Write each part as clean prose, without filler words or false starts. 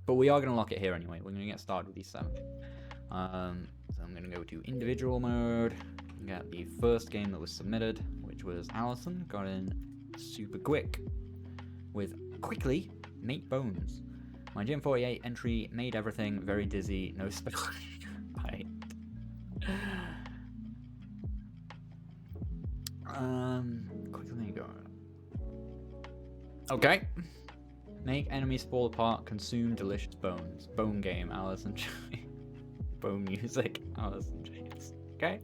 But we are going to lock it here anyway. We're going to get started with these 7. So I'm going to go to individual mode. Get the first game that was submitted, which was Alison. Got in super quick with quickly Makebones. My GM48 entry made everything very dizzy, no spell. Right. Quickly go. Okay. Make enemies fall apart, consume delicious bones. Bone game, Alison. Bone music, Alison James. Okay.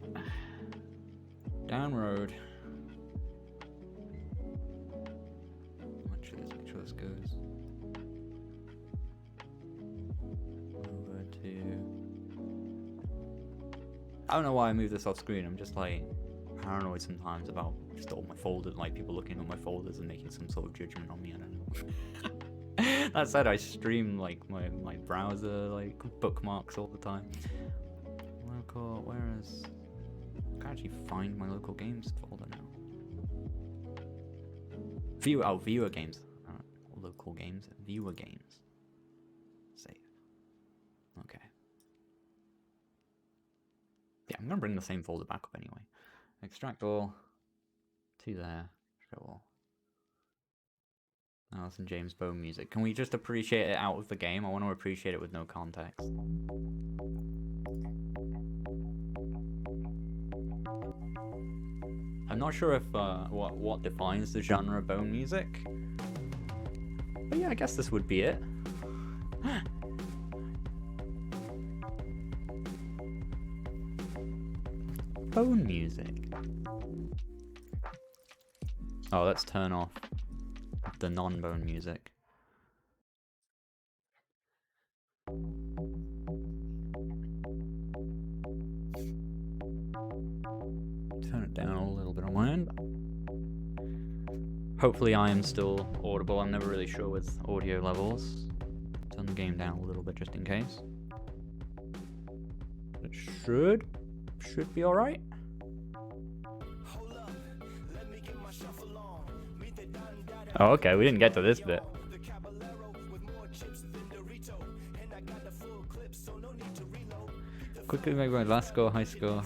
Down road. Actually, let's make sure this goes over to. I don't know why I moved this off screen. I'm just like paranoid sometimes about just all my folders, like people looking at my folders and making some sort of judgment on me. I don't know. That said, I stream like my browser like bookmarks all the time. Local, where is? I can actually find my local games folder now. Viewer games. Local games. Viewer games. Save. Okay. Yeah, I'm gonna bring the same folder back up anyway. Extract all. To there. Show all. Alison James Bone music. Can we just appreciate it out of the game? I want to appreciate it with no context. I'm not sure if what defines the genre of bone music. But yeah, I guess this would be it. Bone music. Oh, let's turn off the non-bone music. Turn it down a little bit on my end. Hopefully I am still audible. I'm never really sure with audio levels. Turn the game down a little bit just in case. It should be alright. Oh, okay, we didn't get to this bit. Quickly make my last score, high score.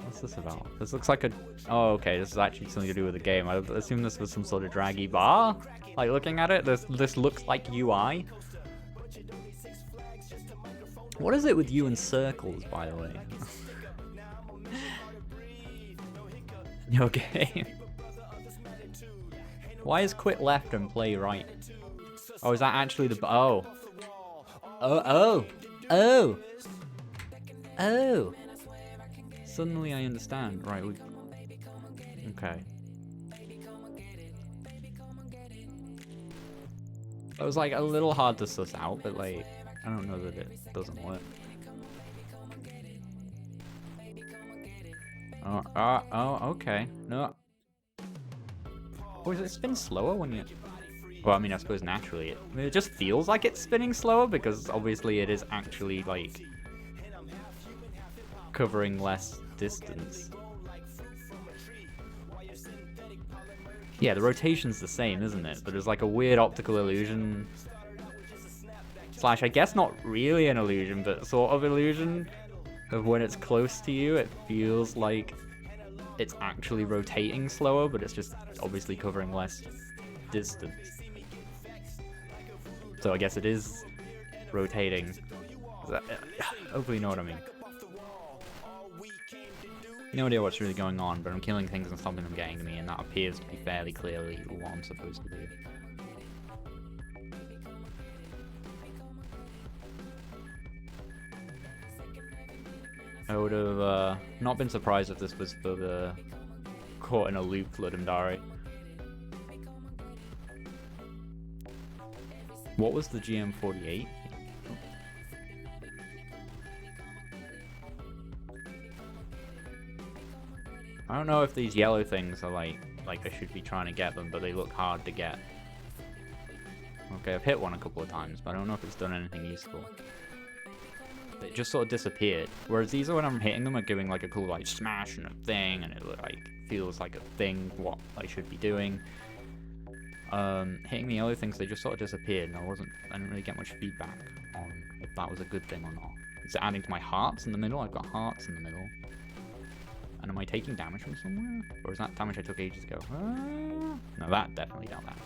What's this about? This looks like a... Oh, okay, this is actually something to do with the game. I assume this was some sort of draggy bar. Like, looking at it, this looks like UI. What is it with you and circles, by the way? Your game. Why is quit left and play right? Oh, is that actually the... Oh. Oh. Suddenly I understand. Right, okay. It was like a little hard to suss out, but like, I don't know that it doesn't work. Oh, okay. No. Or does it spin slower when you... Well, I mean, I suppose naturally it just feels like it's spinning slower because obviously it is actually like covering less distance. Yeah, the rotation's the same, isn't it? But there's like a weird optical illusion. Slash, I guess not really an illusion, but sort of illusion of when it's close to you, it feels like it's actually rotating slower, but it's just obviously covering less distance. So I guess it is rotating. Hopefully you know what I mean. No idea what's really going on, but I'm killing things and stopping them getting to me, and that appears to be fairly clearly what I'm supposed to do. I would have not been surprised if this was for the caught in a loop legendary. What was the GM48? I don't know if these yellow things are like I should be trying to get them, but they look hard to get. Okay, I've hit one a couple of times, but I don't know if it's done anything useful. It just sort of disappeared. Whereas these are, when I'm hitting them, are giving like a cool like smash and a thing, and it like feels like a thing what I should be doing. hitting the other things, they just sort of disappeared, and I didn't really get much feedback on if that was a good thing or not. Is it adding to my hearts in the middle? I've got hearts in the middle. And am I taking damage from somewhere? Or is that damage I took ages ago? No, that definitely dealt damage.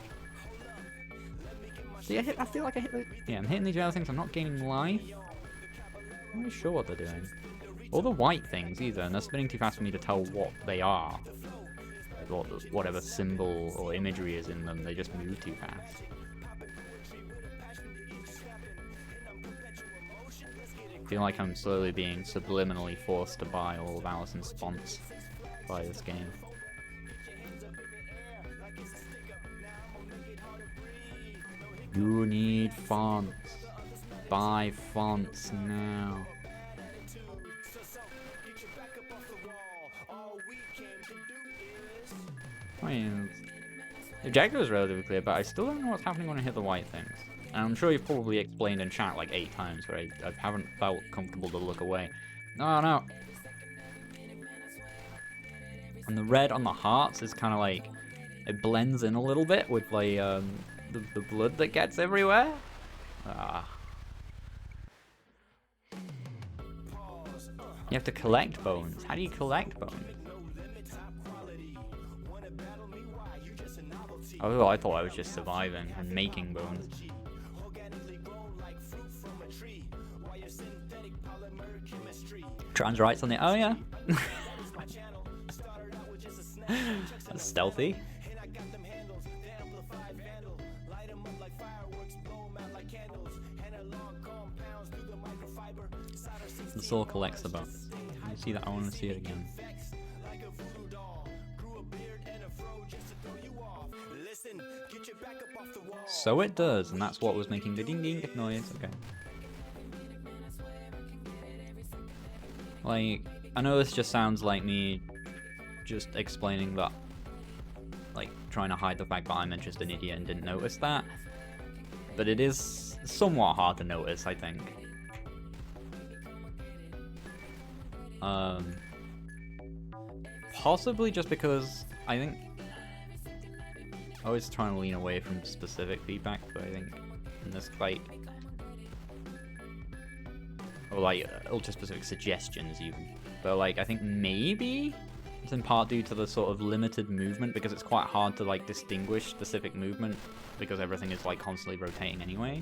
See, I feel like I hit the... Yeah, I'm hitting these other things, I'm not gaining life. I'm not really sure what they're doing. All the white things, either, and they're spinning too fast for me to tell what they are. Like whatever symbol or imagery is in them, they just move too fast. I feel like I'm slowly being subliminally forced to buy all of Alison's fonts by this game. You need fonts. Buy fonts now. I mean, the objective is relatively clear, but I still don't know what's happening when I hit the white things. And I'm sure you've probably explained in chat like 8 times where I haven't felt comfortable to look away. No, no. And the red on the hearts is kind of like, it blends in a little bit with like the blood that gets everywhere. Ah. You have to collect bones. How do you collect bones? Oh, I thought I was just surviving and making bones. Trans rights on the... Oh, yeah. That's stealthy. The soul collects the bones. You see that? I want to see it again. So it does, and that's what was making the ding ding noise. Okay. Like, I know this just sounds like me just explaining that, like, trying to hide the fact that I'm just an idiot and didn't notice that. But it is somewhat hard to notice, I think. Possibly just because I think I was trying to lean away from specific feedback, but I think in this fight, or like ultra specific suggestions even, but like I think maybe it's in part due to the sort of limited movement, because it's quite hard to like distinguish specific movement because everything is like constantly rotating anyway.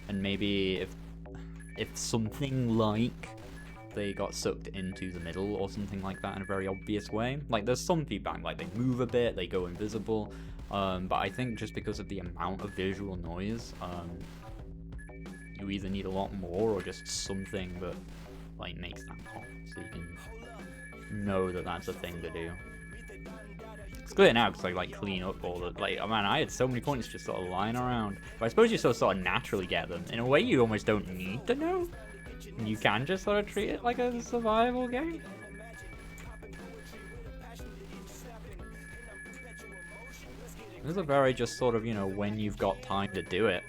And maybe if something like they got sucked into the middle or something like that in a very obvious way, like there's some feedback, like they move a bit, they go invisible, but I think just because of the amount of visual noise, you either need a lot more or just something that like makes that pop, so you can know that that's a thing to do. It's clear now because I like clean up all the, like, oh man, I had so many points just sort of lying around, but I suppose you sort of naturally get them. In a way you almost don't need to know. You can just sort of treat it like a survival game. This is a very just sort of, you know, when you've got time to do it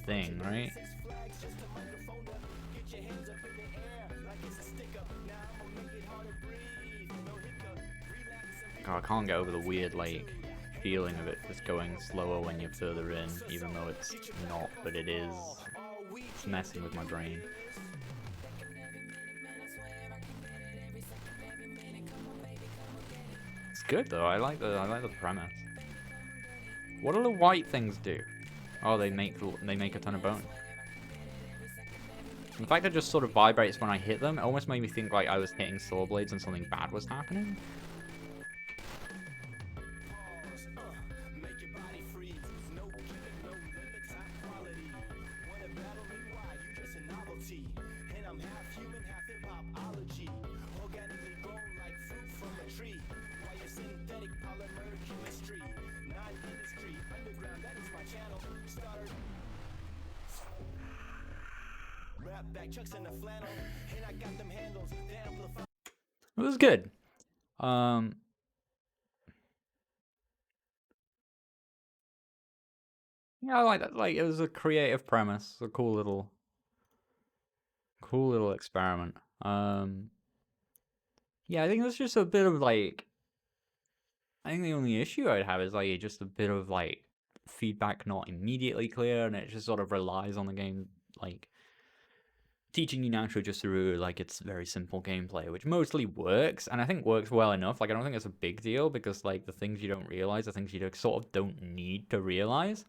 thing, right? Oh, I can't get over the weird, like, feeling of it just going slower when you're further in, even though it's not, but it is. It's messing with my brain. It's good though. I like the premise. What do the white things do? Oh, they make a ton of bones. The fact that it just sort of vibrates when I hit them, it almost made me think like I was hitting saw blades and something bad was happening. It was good. Yeah, I like that. Like, it was a creative premise, a cool little experiment. Yeah, I think there's just a bit of like, I think the only issue I'd have is like just a bit of like feedback not immediately clear, and it just sort of relies on the game like teaching you naturally just through like its very simple gameplay, which mostly works, and I think works well enough. Like I don't think it's a big deal because like the things you don't realize, the things you sort of don't need to realize.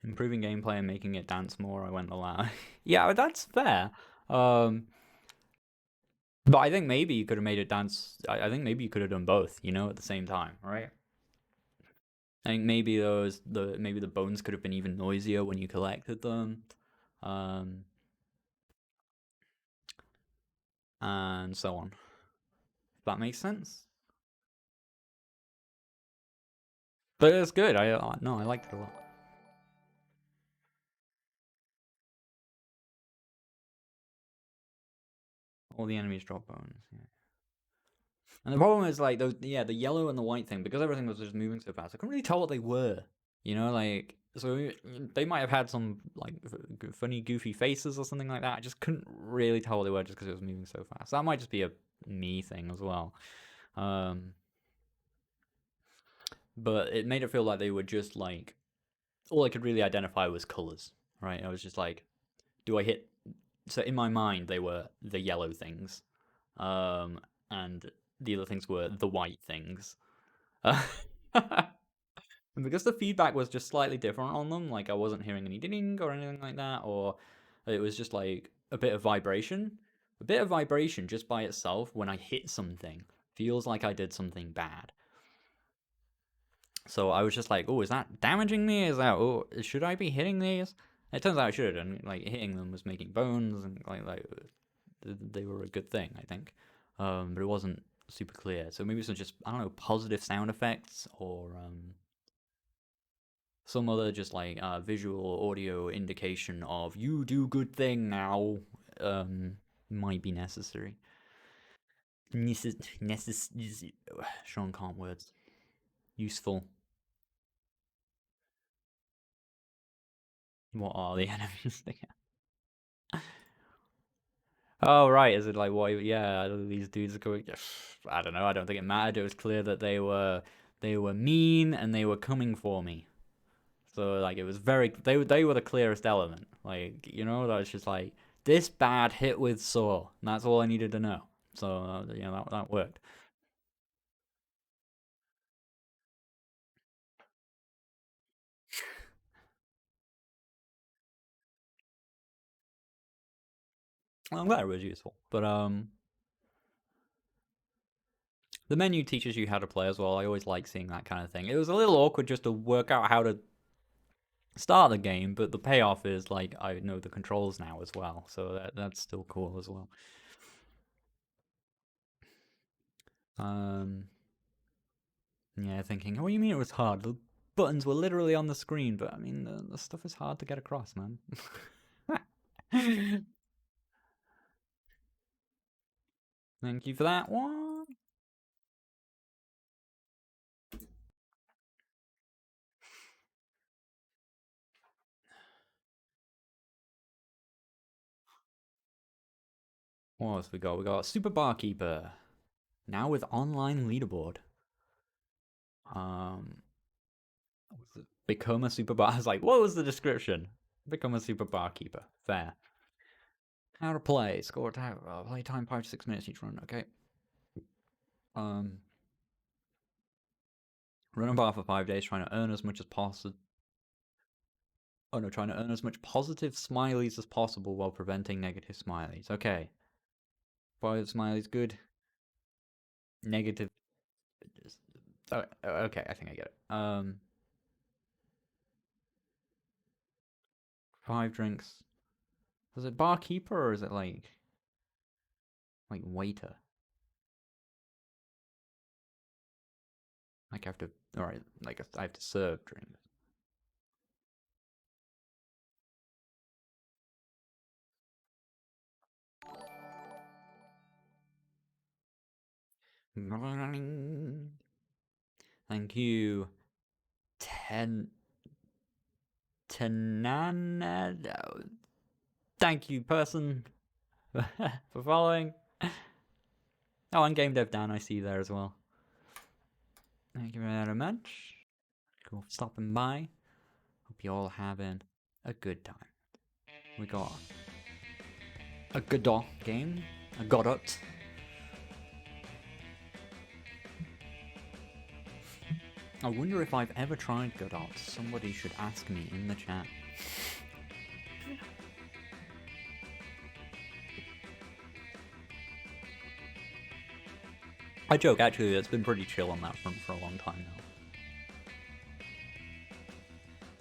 Improving gameplay and making it dance more, I went aloud. Yeah, that's fair. But I think maybe you could have made it dance. I think maybe you could have done both, you know, at the same time, right? I think maybe maybe the bones could have been even noisier when you collected them, um, and so on. If that makes sense. But it's good. No, I liked it a lot. All the enemies drop bones. Yeah. And the problem is like those, yeah, the yellow and the white thing, because everything was just moving so fast. I couldn't really tell what they were. You know, like so they might have had some like funny, goofy faces or something like that. I just couldn't really tell what they were just because it was moving so fast. That might just be a me thing as well. But it made it feel like they were just like all I could really identify was colors. Right? I was just like, do I hit? So in my mind, they were the yellow things, and the other things were the white things. And because the feedback was just slightly different on them, like I wasn't hearing any ding or anything like that, or it was just like a bit of vibration. A bit of vibration just by itself when I hit something feels like I did something bad. So I was just like, oh, is that damaging me? Is that, oh, should I be hitting these? It turns out I should, and like hitting them was making bones, and like they were a good thing, I think. But it wasn't super clear. So maybe some just I don't know positive sound effects or some other just like visual audio indication of you do good thing now might be necessary. Sean can't words. Useful. What are the enemies? Oh right, is it like what? Yeah, these dudes are going. I don't know. I don't think it mattered. It was clear that they were mean and they were coming for me. So like it was very they were the clearest element. Like you know that was just like this bad hit with saw. And that's all I needed to know. So you know that worked. Well, I'm glad it was useful. But the menu teaches you how to play as well. I always like seeing that kind of thing. It was a little awkward just to work out how to start the game, but the payoff is like I know the controls now as well. So that's still cool as well. Um, yeah, thinking, what do you mean it was hard? The buttons were literally on the screen, but I mean, the stuff is hard to get across, man. Thank you for that one. What else we got? We got Super Barkeeper. Now with online leaderboard. Um, become a super bar. I was like, what was the description? Become a super barkeeper. Fair. How to play? Score time. Play time 5 to 6 minutes each run. Okay. Um, run a bar for 5 days, trying to earn as much as possible. Oh no, trying to earn as much positive smileys as possible while preventing negative smileys. Okay. Positive smileys, good. Negative. Oh, okay, I think I get it. 5 drinks. Is it barkeeper or is it like waiter? Like I have to, all right, like I have to serve drinks. Thank you, ten Tenan. Thank you, person, for following. Oh, and Game Dev Dan, I see you there as well. Thank you very much. Cool for stopping by. Hope you all having a good time. We got a Godot game. A Godot. I wonder if I've ever tried Godot. Somebody should ask me in the chat. I joke, actually, it's been pretty chill on that front for a long time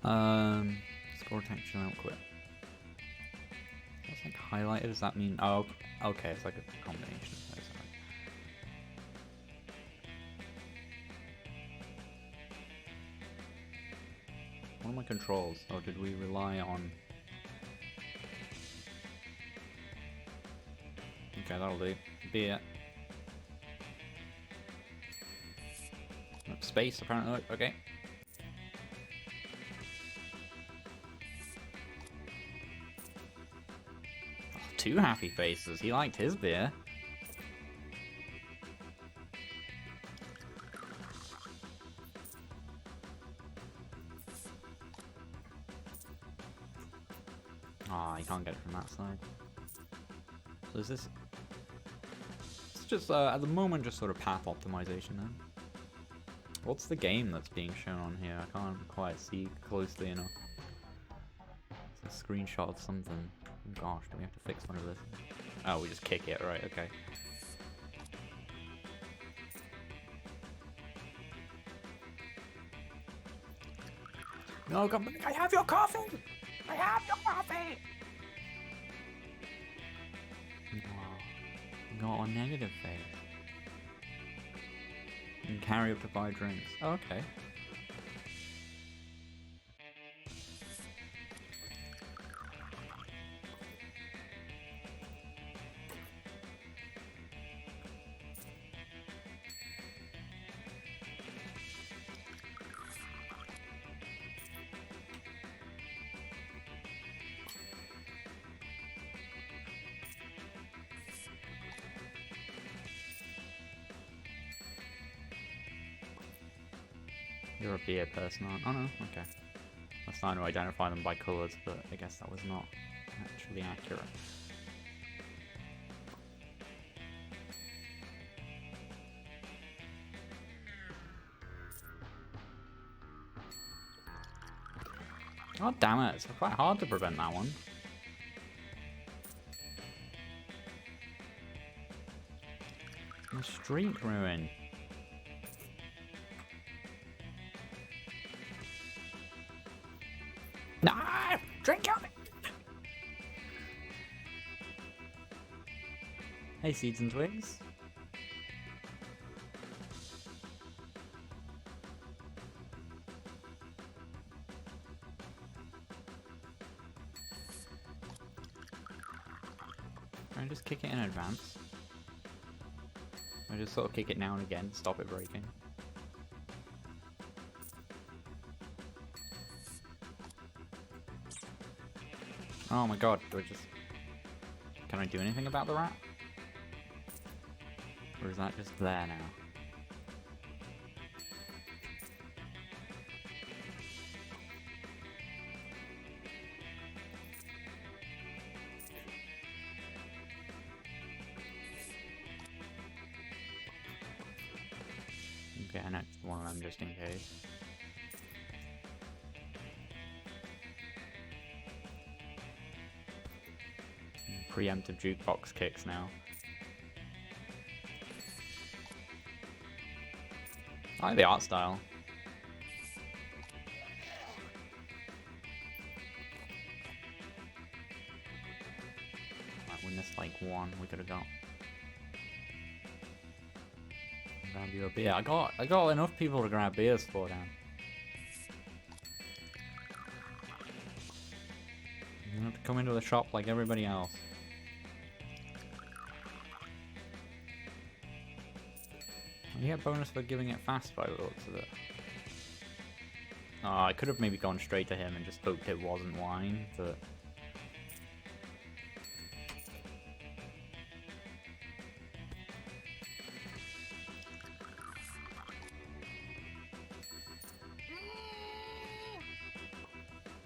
now. Score texture, don't quit. That's like highlighted, does that mean... Oh, okay, it's like a combination of those. What are my controls? Or did we rely on... Okay, that'll do. Beer. Space, apparently. Okay. Oh, 2 happy faces. He liked his beer. Ah, you can't get it from that side. So is this... It's just, at the moment, just sort of path optimization then. What's the game that's being shown on here? I can't quite see closely enough. It's a screenshot of something. Oh gosh, do we have to fix one of this? Oh, we just kick it, right, okay. No, come back! I have your coffee! I have your coffee! Oh, got a negative face. You can carry up to 5 drinks. Oh, okay. You're a beer person, aren't you? Oh no, okay. I was trying to identify them by colours, but I guess that was not actually accurate. God damn it, it's quite hard to prevent that one. My streak ruined. No! Drink of it! Hey, Seeds and Twigs. Can I just kick it in advance? I just sort of kick it now and again, stop it breaking. Oh my god, do I just... Can I do anything about the rat? Or is that just there now? Okay, next one of them just in case. Preemptive jukebox kicks now. I like the art style. Right, we missed like one we could have got. Grab you a beer. I got enough people to grab beers for them. You have to come into the shop like everybody else. You get bonus for giving it fast by the looks of it. Oh, I could have maybe gone straight to him and just hoped it wasn't wine, but...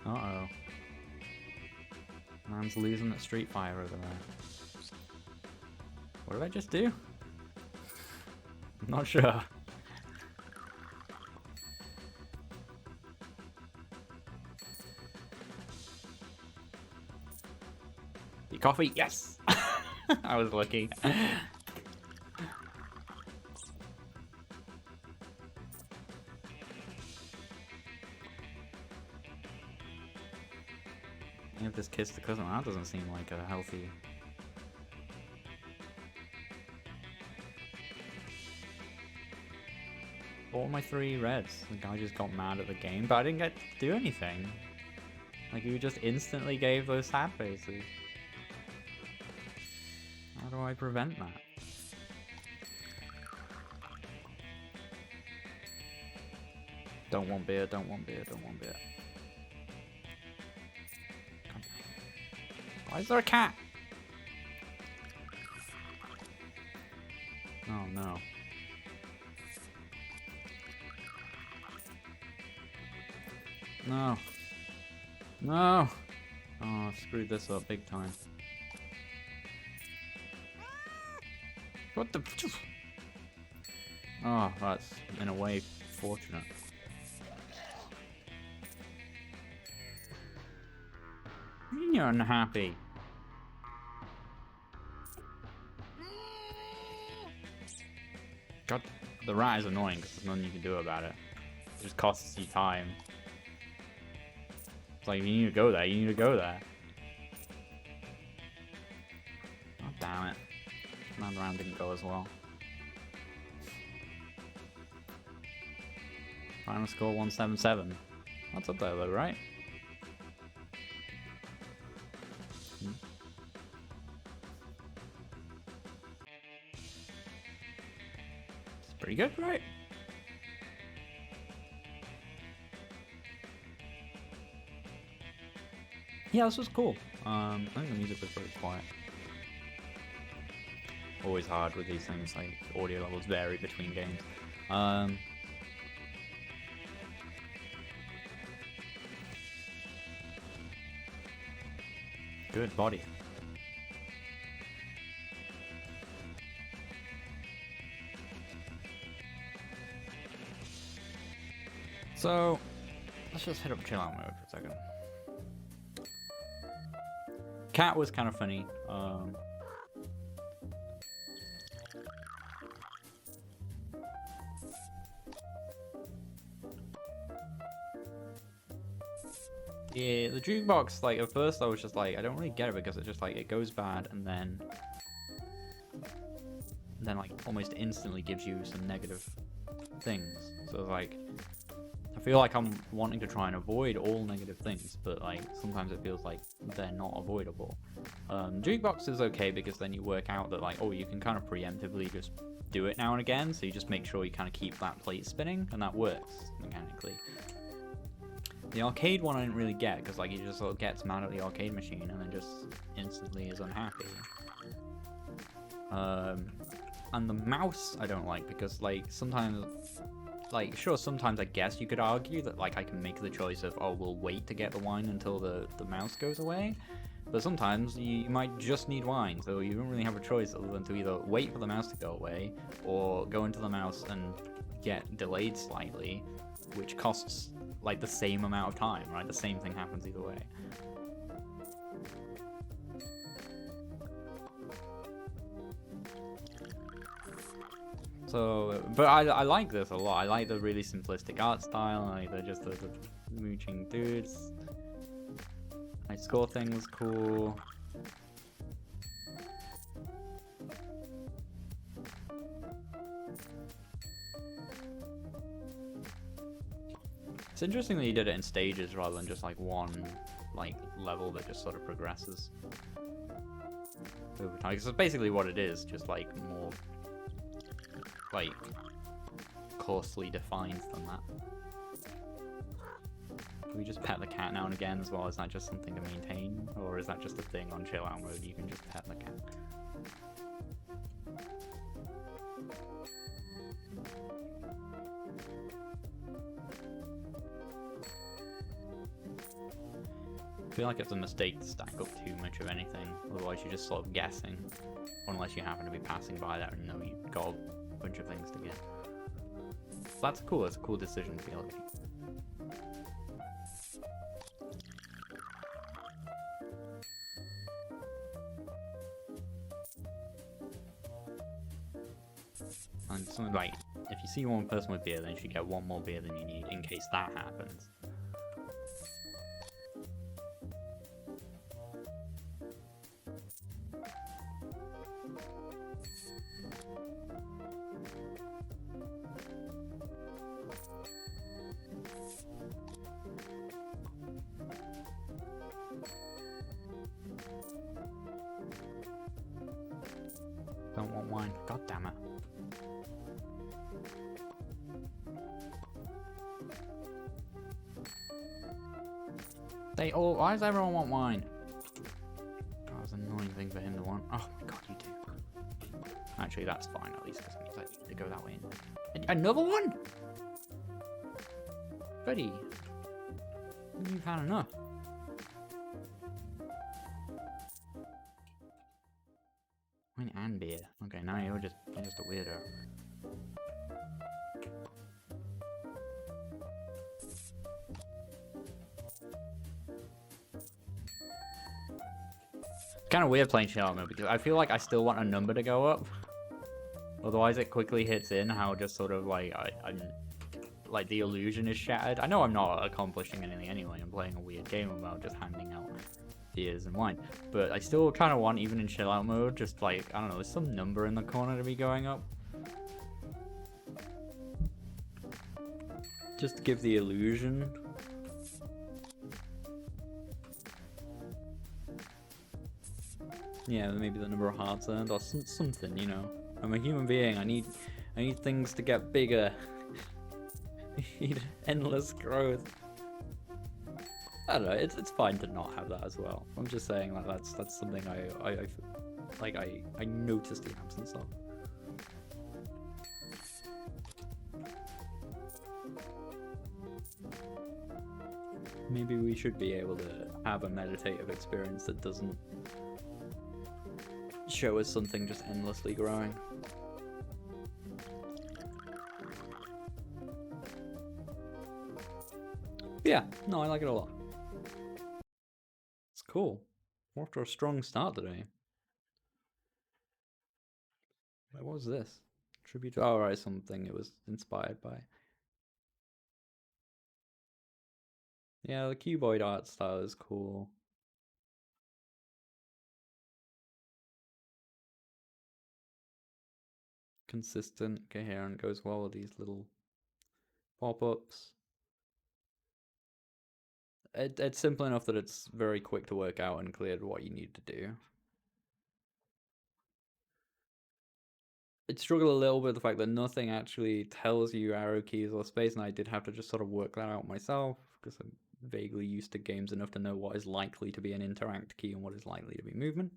Uh-oh. Man's losing at Street Fighter over there. What did I just do? I'm not sure. Your coffee? Yes! I was lucky. You have this kiss the cousin. That doesn't seem like a healthy. All my 3 reds. The guy just got mad at the game, but I didn't get to do anything. Like, you just instantly gave those sad faces. How do I prevent that? Don't want beer, don't want beer, don't want beer. Why is there a cat? Oh no. No. No! Oh, I've screwed this up big time. What the? Oh, that's in a way fortunate. What do you mean you're unhappy? God, the rat is annoying because there's nothing you can do about it. It just costs you time. It's like, you need to go there, you need to go there. Oh, damn it. Another round didn't go as well. Final score 177. That's up there though, right? It's pretty good, right? Yeah, this was cool. I think the music was very quiet. Always hard with these things, like audio levels vary between games. Good body. So let's just hit up chill out mode for a second. Cat was kind of funny. Yeah, the jukebox, like, at first I was just like, I don't really get it because it just, like, it goes bad and then like, almost instantly gives you some negative things. So, like, I feel like I'm wanting to try and avoid all negative things, but, like, sometimes it feels like they're not avoidable. Jukebox is okay because then you work out that, like, oh, you can kind of preemptively just do it now and again, so you just make sure you kind of keep that plate spinning, and that works mechanically. The arcade one I didn't really get, because like he just sort of gets mad at the arcade machine and then just instantly is unhappy. And the mouse I don't like, because like sometimes, like sure, sometimes I guess you could argue that like I can make the choice of, oh, we'll wait to get the wine until the mouse goes away. But sometimes you might just need wine, so you don't really have a choice other than to either wait for the mouse to go away, or go into the mouse and get delayed slightly, which costs like the same amount of time, right? The same thing happens either way. So, but I like this a lot. I like the really simplistic art style. I like the mooching dudes. My score thing was cool. It's interesting that you did it in stages rather than just like one like level that just sort of progresses over time. Because it's basically what it is, just like more like coarsely defined than that. Can we just pet the cat now and again as well? Is that just something to maintain, or is that just a thing on chill out mode? You can just pet the cat. feel like it's a mistake to stack up too much of anything, otherwise you're just sort of guessing, unless you happen to be passing by there and know you've got a bunch of things to get. That's cool, it's a cool decision to be able to. And something like, if you see one person with beer, then you should get one more beer than you need in case that happens. Don't want wine. God damn it. Why does everyone want wine? That was an annoying thing for him to want. Oh my god, you do. Actually, that's fine at least, because it means I need to go that way. Another one? Buddy. You've had enough. Wine and beer. Okay, now you're just a weirdo. Kind of weird playing Shallow Mode because I feel like I still want a number to go up. Otherwise, it quickly hits in how just sort of like I'm like the illusion is shattered. I know I'm not accomplishing anything anyway. I'm playing a weird game about just handing out beers and wine, but I still kind of want, even in chill out mode, just like, I don't know, there's some number in the corner to be going up. Just to give the illusion. Yeah, maybe the number of hearts earned or something, you know. I'm a human being. I need things to get bigger. I need endless growth. I don't know. It's fine to not have that as well. I'm just saying like that's something I noticed the absence of. Maybe we should be able to have a meditative experience that doesn't show us something just endlessly growing. Yeah, no, I like it a lot. It's cool. We're off to a strong start today. Wait, what was this? Tribute to... Oh, right, something it was inspired by. Yeah, the cuboid art style is cool. Consistent, coherent, goes well with these little pop-ups. It's simple enough that it's very quick to work out and clear what you need to do. It struggled a little bit with the fact that nothing actually tells you arrow keys or space, and I did have to just sort of work that out myself, because I'm vaguely used to games enough to know what is likely to be an interact key and what is likely to be movement.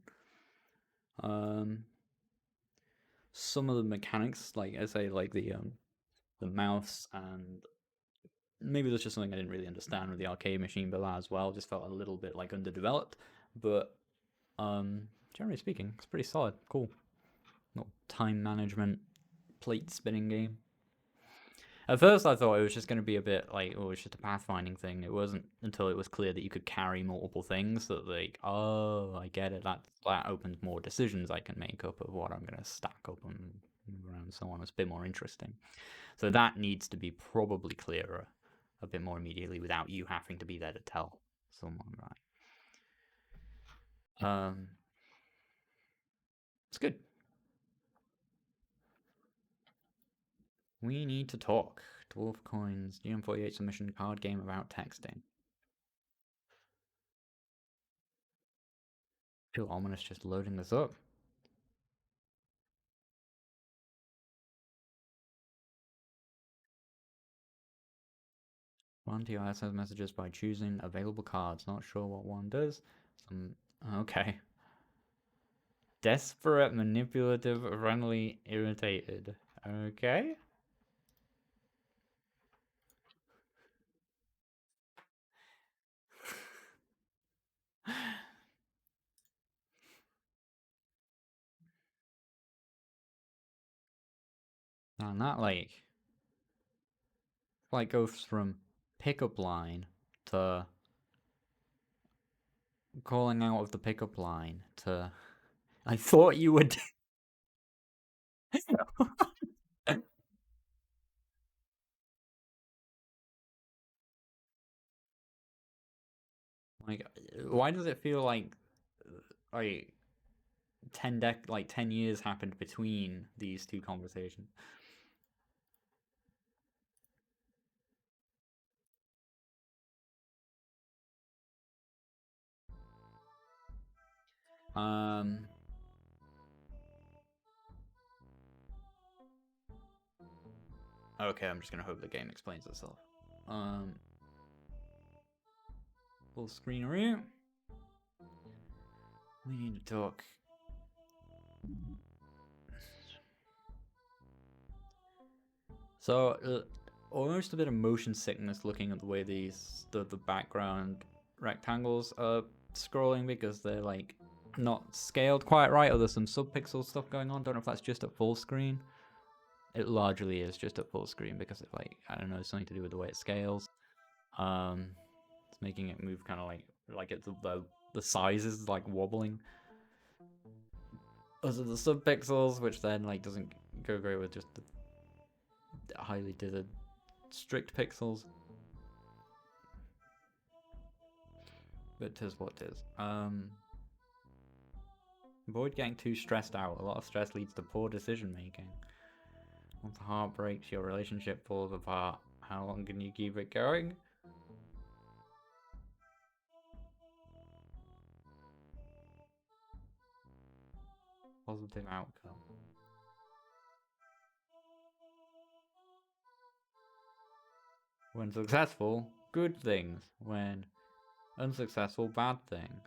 Some of the mechanics, like I say, like the mouse, and maybe that's just something I didn't really understand with the arcade machine below as well, just felt a little bit like underdeveloped, but generally speaking, it's pretty solid. Cool. Little time management plate spinning game. At first I thought it was just going to be a bit like, oh, it's just a pathfinding thing. It wasn't until it was clear that you could carry multiple things that, like, oh, I get it. That opens more decisions I can make up of what I'm going to stack up and move around and so on. It's a bit more interesting. So that needs to be probably clearer a bit more immediately without you having to be there to tell someone, right? It's good. We need to talk. DwarfCoins, GM48 submission card game about texting. Feel ominous just loading this up. One to your SMS messages by choosing available cards. Not sure what one does. Okay. Desperate, manipulative, friendly, irritated. Okay. And that like goes from pickup line to calling out of the pickup line to I thought you would. Like, why does it feel like 10 years happened between these two conversations? Okay, I'm just gonna hope the game explains itself. Full screen review. We need to talk. So, almost a bit of motion sickness looking at the way the background rectangles are scrolling, because they're like not scaled quite right, or there's some subpixel stuff going on. Don't know if that's just at full screen. It largely is just at full screen because it, like, I don't know, something to do with the way it scales. It's making it move kind of like it's the size is like wobbling. Those are the subpixels, which then like doesn't go great with just the highly dithered strict pixels. But 'tis what 'tis. Avoid getting too stressed out. A lot of stress leads to poor decision making. Once the heart breaks, your relationship falls apart. How long can you keep it going? Positive outcome. When successful, good things. When unsuccessful, bad things.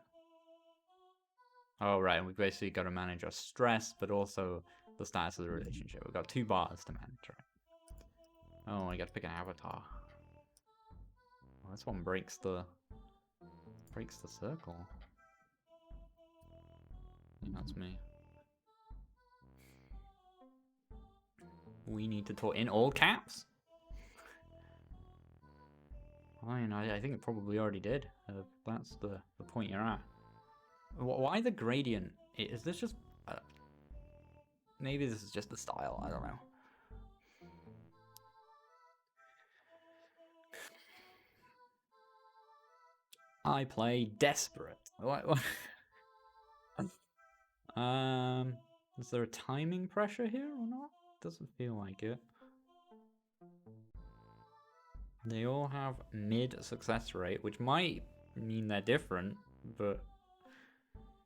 Oh, right, and we've basically got to manage our stress, but also the status of the relationship. We've got 2 bars to manage, right? Oh, I got to pick an avatar. Well, this one breaks the circle. Yeah, that's me. We need to talk in all caps. Fine, I think it probably already did. That's the point you're at. Why the gradient? Is this just... maybe this is just the style, I don't know. I play desperate. What? Is there a timing pressure here or not? Doesn't feel like it. They all have mid success rate, which might mean they're different, but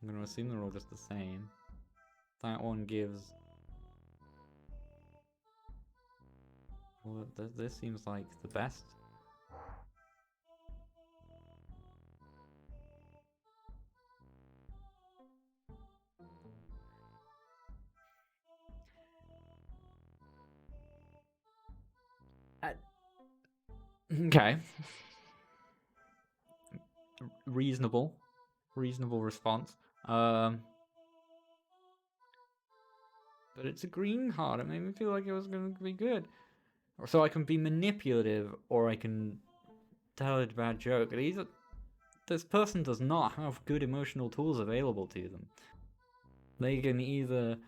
I'm going to assume they're all just the same. That one gives... well, this seems like the best. Okay. Reasonable response. But it's a green card. It made me feel like it was going to be good. So I can be manipulative, or I can tell a bad joke. This person does not have good emotional tools available to them. They can either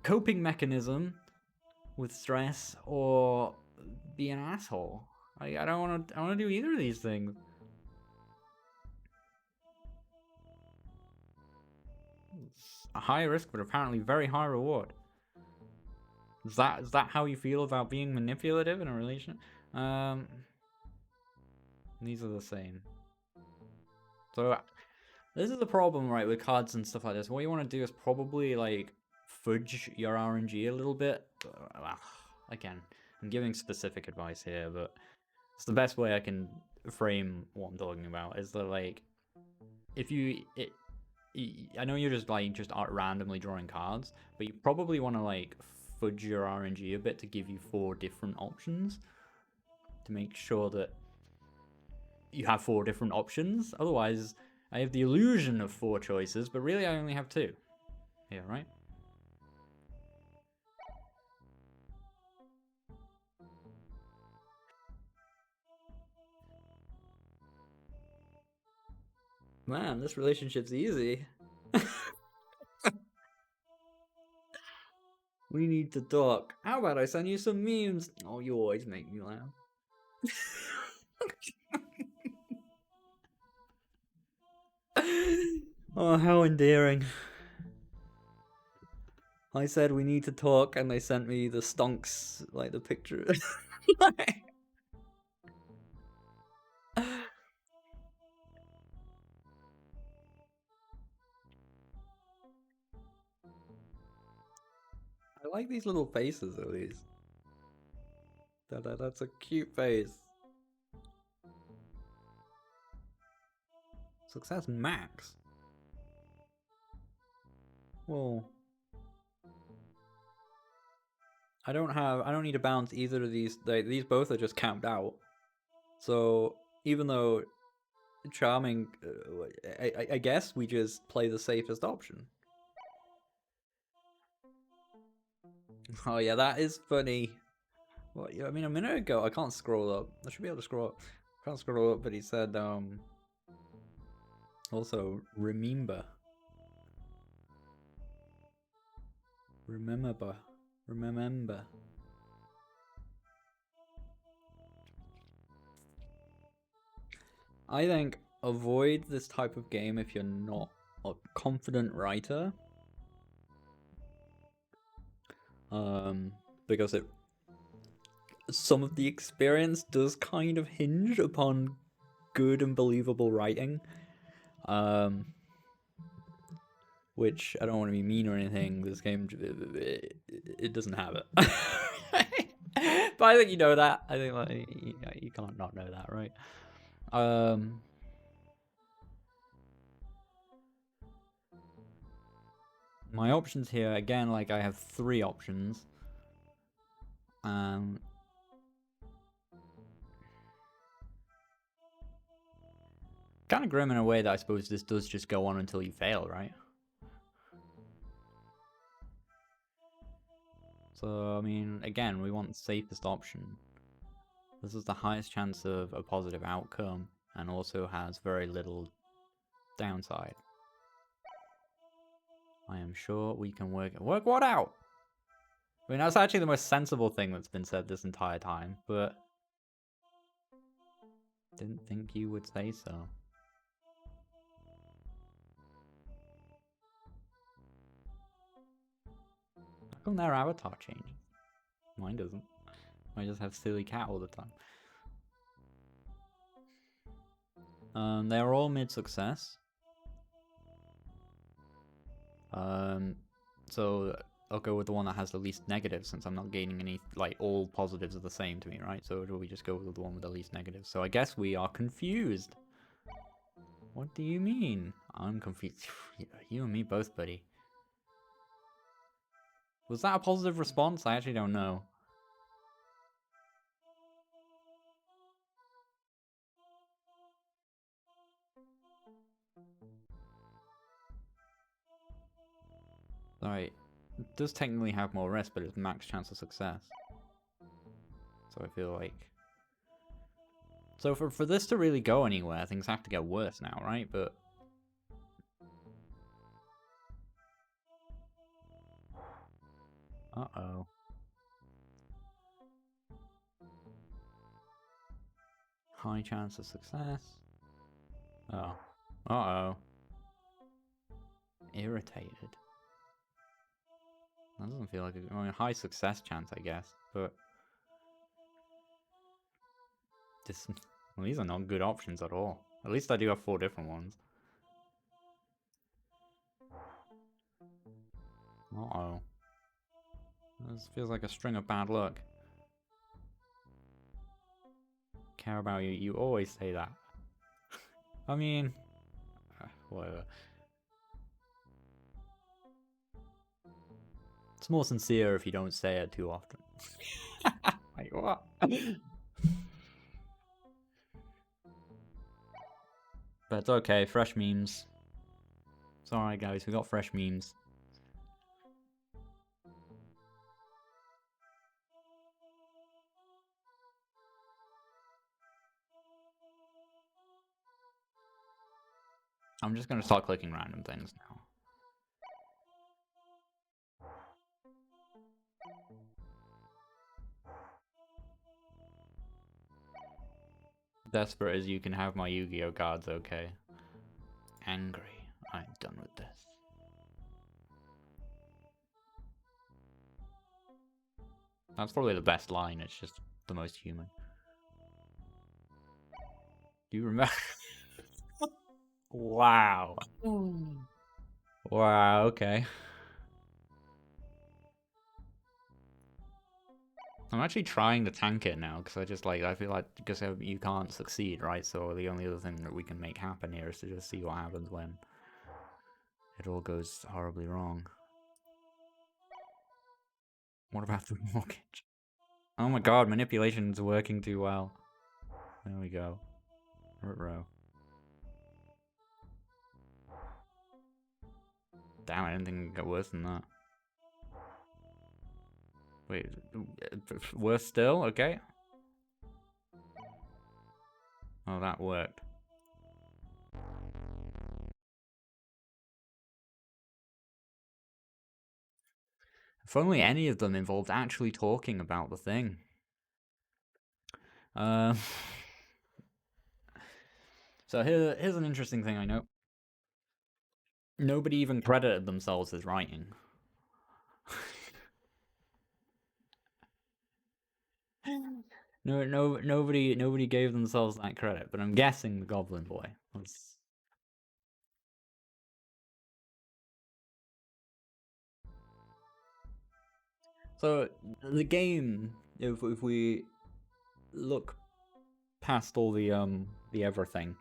coping mechanism with stress or be an asshole. I don't want to do either of these things. It's a high risk, but apparently very high reward. Is that how you feel about being manipulative in a relationship? These are the same. So this is the problem, right, with cards and stuff like this. What you want to do is probably like fudge your RNG a little bit. Again, I'm giving specific advice here, but it's the best way I can frame what I'm talking about. Is that, like, if I know you're just randomly drawing cards, but you probably want to like fudge your RNG a bit to give you 4 different options to make sure that you have 4 different options. Otherwise, I have the illusion of 4 choices, but really I only have 2. Yeah, right? Man, this relationship's easy. We need to talk. How about I send you some memes? Oh, you always make me laugh. Oh, how endearing. I said we need to talk, and they sent me the stonks, like the picture. I like these little faces of these. That's a cute face. Success max. Well, I don't need to bounce either of these. These both are just capped out. So even though charming, I guess we just play the safest option. Oh yeah, that is funny. Well, I mean, a minute ago, I can't scroll up. I should be able to scroll up. I can't scroll up, but he said, also, remember. Remember. I think avoid this type of game if you're not a confident writer. Because some of the experience does kind of hinge upon good and believable writing. Which I don't want to be mean or anything. This game, it doesn't have it. But I think you know that. I think like, you can't not know that, right? My options here again, like I have 3 options. Kind of grim in a way that I suppose this does just go on until you fail, right? So, I mean, again, we want the safest option. This is the highest chance of a positive outcome, and also has very little downside. I am sure we can work what out? I mean, that's actually the most sensible thing that's been said this entire time, but didn't think you would say so. How come their avatar changes? Mine doesn't. I just have silly cat all the time. They're all mid-success. So I'll go with the one that has the least negatives, since I'm not gaining any, like, all positives are the same to me, right? So do we just go with the one with the least negatives? So I guess we are confused. What do you mean? I'm confused. You and me both, buddy. Was that a positive response? I actually don't know. Alright. It does technically have more risk, but it's max chance of success. So I feel like... So for this to really go anywhere, things have to get worse now, right? But... Uh-oh. High chance of success. Oh. Uh-oh. Irritated. That doesn't feel like a... I mean, high success chance, I guess, but... Well, these are not good options at all. At least I do have 4 different ones. Uh-oh. This feels like a string of bad luck. Care about you. You always say that. I mean... whatever. It's more sincere if you don't say it too often. Like, what? But it's okay, fresh memes. It's alright, guys, we got fresh memes. I'm just gonna start clicking random things now. Desperate as you can have my Yu-Gi-Oh cards, okay. Angry. I'm done with this. That's probably the best line, it's just the most human. Do you remember? Wow. Wow, okay. I'm actually trying to tank it now, because I feel like, because you can't succeed, right? So the only other thing that we can make happen here is to just see what happens when it all goes horribly wrong. What about the mortgage? Oh my god, manipulation's working too well. There we go. Ruh-roh. Damn, I didn't think it could get worse than that. Wait, worse still? Okay. Oh, that worked. If only any of them involved actually talking about the thing. So here's an interesting thing I know. Nobody even credited themselves as writing. Nobody gave themselves that credit, but I'm guessing the Goblin Boy was. So the game, if we look past all the everything,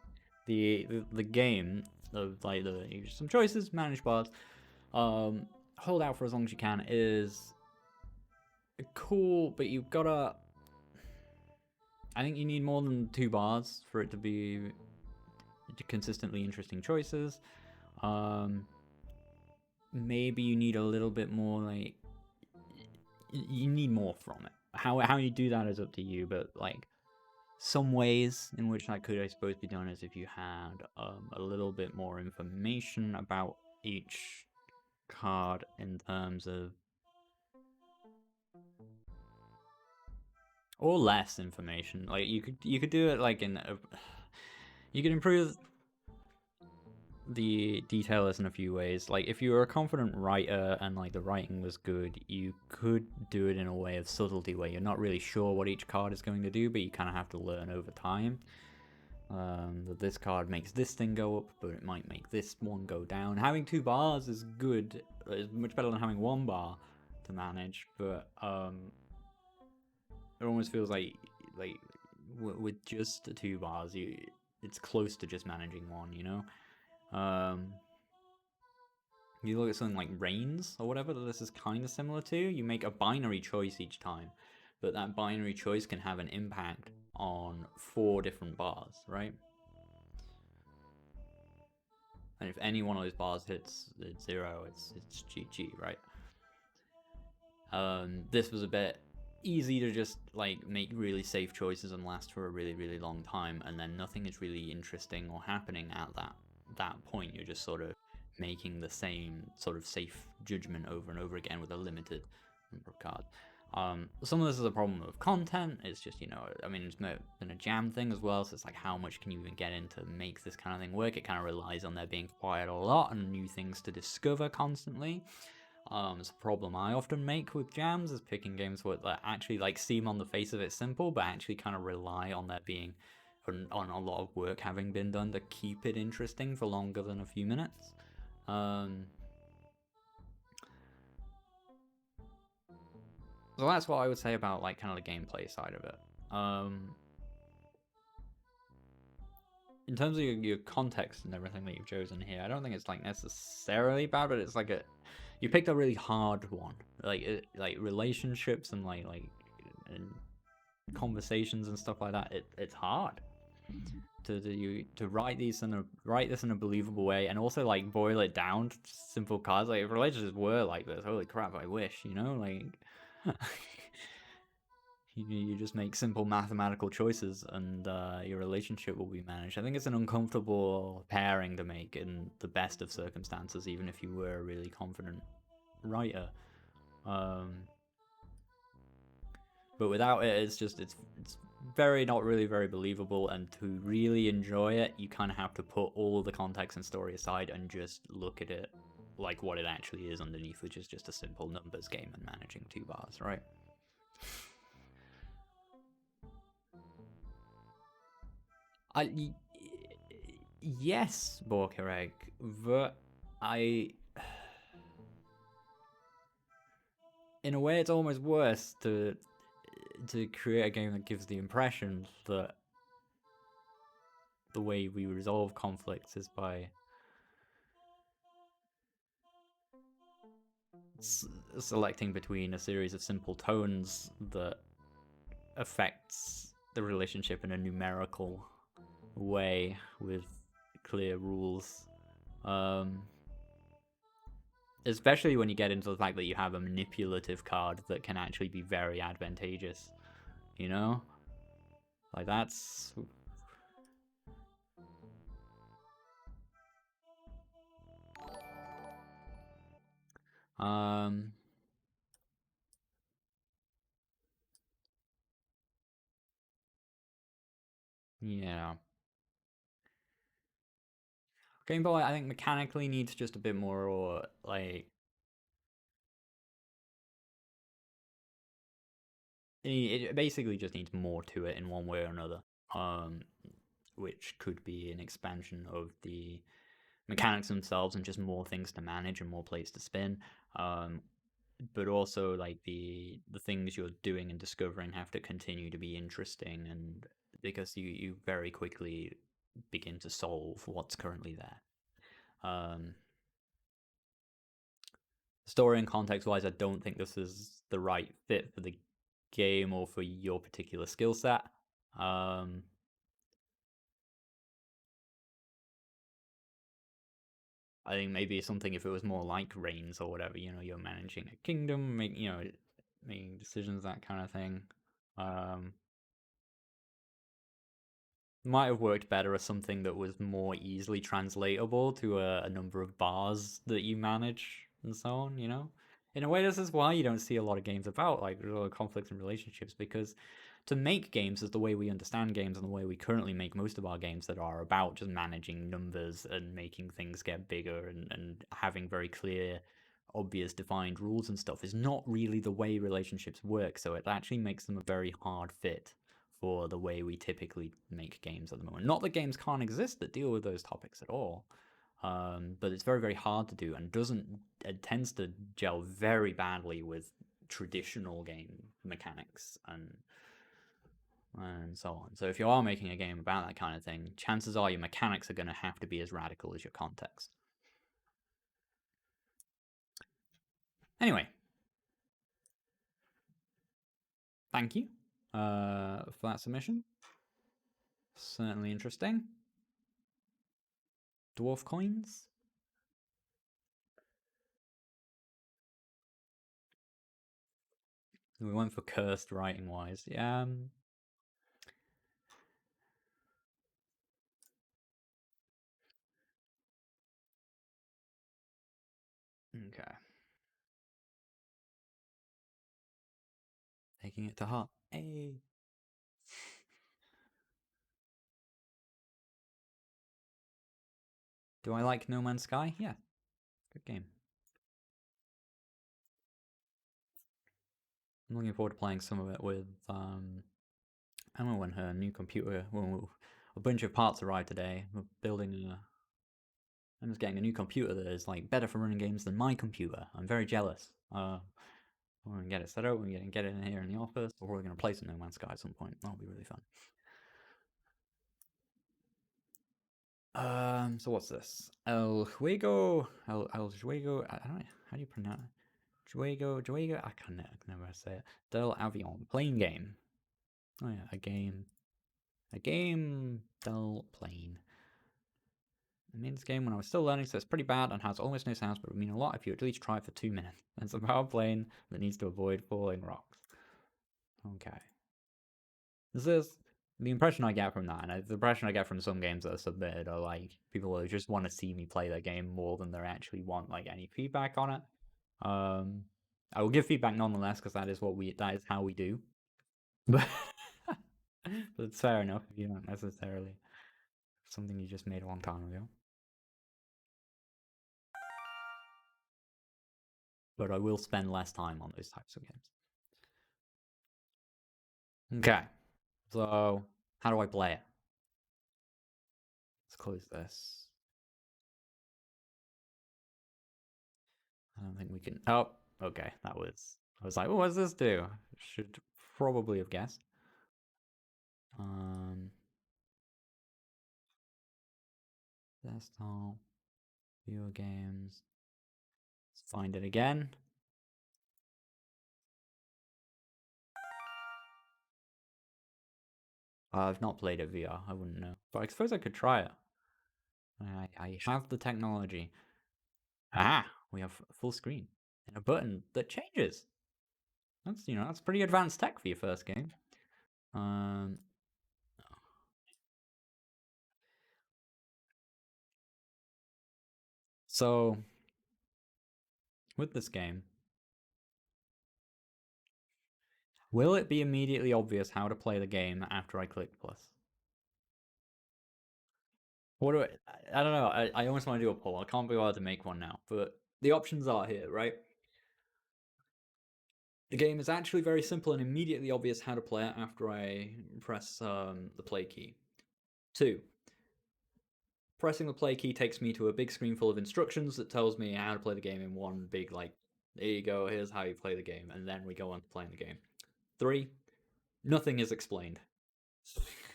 the game of like some choices, manage bars, hold out for as long as you can is cool, but you've gotta. I think you need more than 2 bars for it to be consistently interesting choices. Maybe you need a little bit more, like, you need more from it. How you do that is up to you, but like some ways in which that could, I suppose, be done is if you had a little bit more information about each card in terms of, or less information. Like you could do it like you could improve the detailers in a few ways. Like if you were a confident writer and like the writing was good, you could do it in a way of subtlety where you're not really sure what each card is going to do, but you kind of have to learn over time. That this card makes this thing go up, but it might make this one go down. Having 2 bars is good. It's much better than having 1 bar to manage, but it almost feels like with just the 2 bars, it's close to just managing 1, you know? You look at something like Reigns or whatever that this is kind of similar to. You make a binary choice each time, but that binary choice can have an impact on 4 different bars, right? And if any one of those bars hits 0, it's GG, right? This was a bit easy to just like make really safe choices and last for a really long time, and then nothing is really interesting or happening at that point. You're just sort of making the same sort of safe judgment over and over again with a limited number of cards. Some of this is a problem of content. It's just, you know, I mean, it's been a jam thing as well, so it's like how much can you even get in to make this kind of thing work? It kind of relies on there being quiet a lot and new things to discover constantly. It's a problem I often make with jams, is picking games that actually like seem on the face of it simple, but actually kind of rely on there being on a lot of work having been done to keep it interesting for longer than a few minutes. So that's what I would say about like kind of the gameplay side of it. In terms of your context and everything that you've chosen here, I don't think it's like necessarily bad, but it's like you picked a really hard one, like relationships and like and conversations and stuff like that. It's hard to write this in a believable way, and also like boil it down to simple cards. Like if relationships were like this, holy crap, I wish, you know, like You just make simple mathematical choices, and your relationship will be managed. I think it's an uncomfortable pairing to make in the best of circumstances, even if you were a really confident writer. But without it, it's very not really very believable, and to really enjoy it, you kind of have to put all the context and story aside and just look at it like what it actually is underneath, which is just a simple numbers game and managing 2 bars, right? Yes, Baukereg, but in a way, it's almost worse to create a game that gives the impression that the way we resolve conflicts is by selecting between a series of simple tones that affects the relationship in a numerical way with clear rules. Especially when you get into the fact that you have a manipulative card that can actually be very advantageous, you know? Like, that's... yeah. Game Boy, I think mechanically needs just a bit more, like... It basically just needs more to it in one way or another. Which could be an expansion of the mechanics themselves and just more things to manage and more plates to spin. But also, like, the things you're doing and discovering have to continue to be interesting, and because you very quickly begin to solve what's currently there. Story and context wise, I don't think this is the right fit for the game or for your particular skill set. I think maybe something if it was more like Reigns or whatever, you know, you're managing a kingdom, making decisions, that kind of thing. Might have worked better as something that was more easily translatable to a number of bars that you manage and so on, you know? In a way, this is why you don't see a lot of games about, like, conflicts and relationships, because to make games is the way we understand games and the way we currently make most of our games that are about just managing numbers and making things get bigger and having very clear, obvious, defined rules and stuff is not really the way relationships work, so it actually makes them a very hard fit for the way we typically make games at the moment. Not that games can't exist that deal with those topics at all, but it's very, very hard to do, and it tends to gel very badly with traditional game mechanics and so on. So if you are making a game about that kind of thing, chances are your mechanics are going to have to be as radical as your context. Anyway, thank you for that submission. Certainly interesting. DwarfCoins. We went for cursed writing wise. Yeah. Okay. Taking it to heart. Hey. Do I like No Man's Sky? Yeah. Good game. I'm looking forward to playing some of it with Emma when her new computer, a bunch of parts arrived today. We're building I'm just getting a new computer that is like better for running games than my computer. I'm very jealous. We're gonna get it set up, we're gonna get it in here in the office, or we're gonna play some No Man's Sky at some point. That'll be really fun. So what's this? El Juego. I don't know, how do you pronounce it? Juego, I can never say it. Del Avión, plane game. Oh yeah, a game del plane. I made this game when I was still learning, so it's pretty bad and has almost no sounds, but it would mean a lot if you at least try it for 2 minutes. It's about a plane that needs to avoid falling rocks. Okay. The impression I get from that, and the impression I get from some games that are submitted, are like people who just want to see me play their game more than they actually want like any feedback on it. I will give feedback nonetheless because that is how we do. But but it's fair enough if you don't necessarily something you just made a long time ago. But I will spend less time on those types of games. Okay, so how do I play it? Let's close this. I don't think we can. Oh, okay. I was like, oh, what does this do? Should probably have guessed. Desktop, viewer games. Let's find it again. I've not played it VR. I wouldn't know, but I suppose I could try it. I have the technology. Ah, we have full screen and a button that changes. That's pretty advanced tech for your first game. So with this game, will it be immediately obvious how to play the game after I click plus? What do I don't know. I almost want to do a poll. I can't be allowed to make one now, but the options are here, right? The game is actually very simple and immediately obvious how to play it after I press the play key. 2. Pressing the play key takes me to a big screen full of instructions that tells me how to play the game in one big, like, there you go, here's how you play the game, and then we go on to playing the game. 3. Nothing is explained.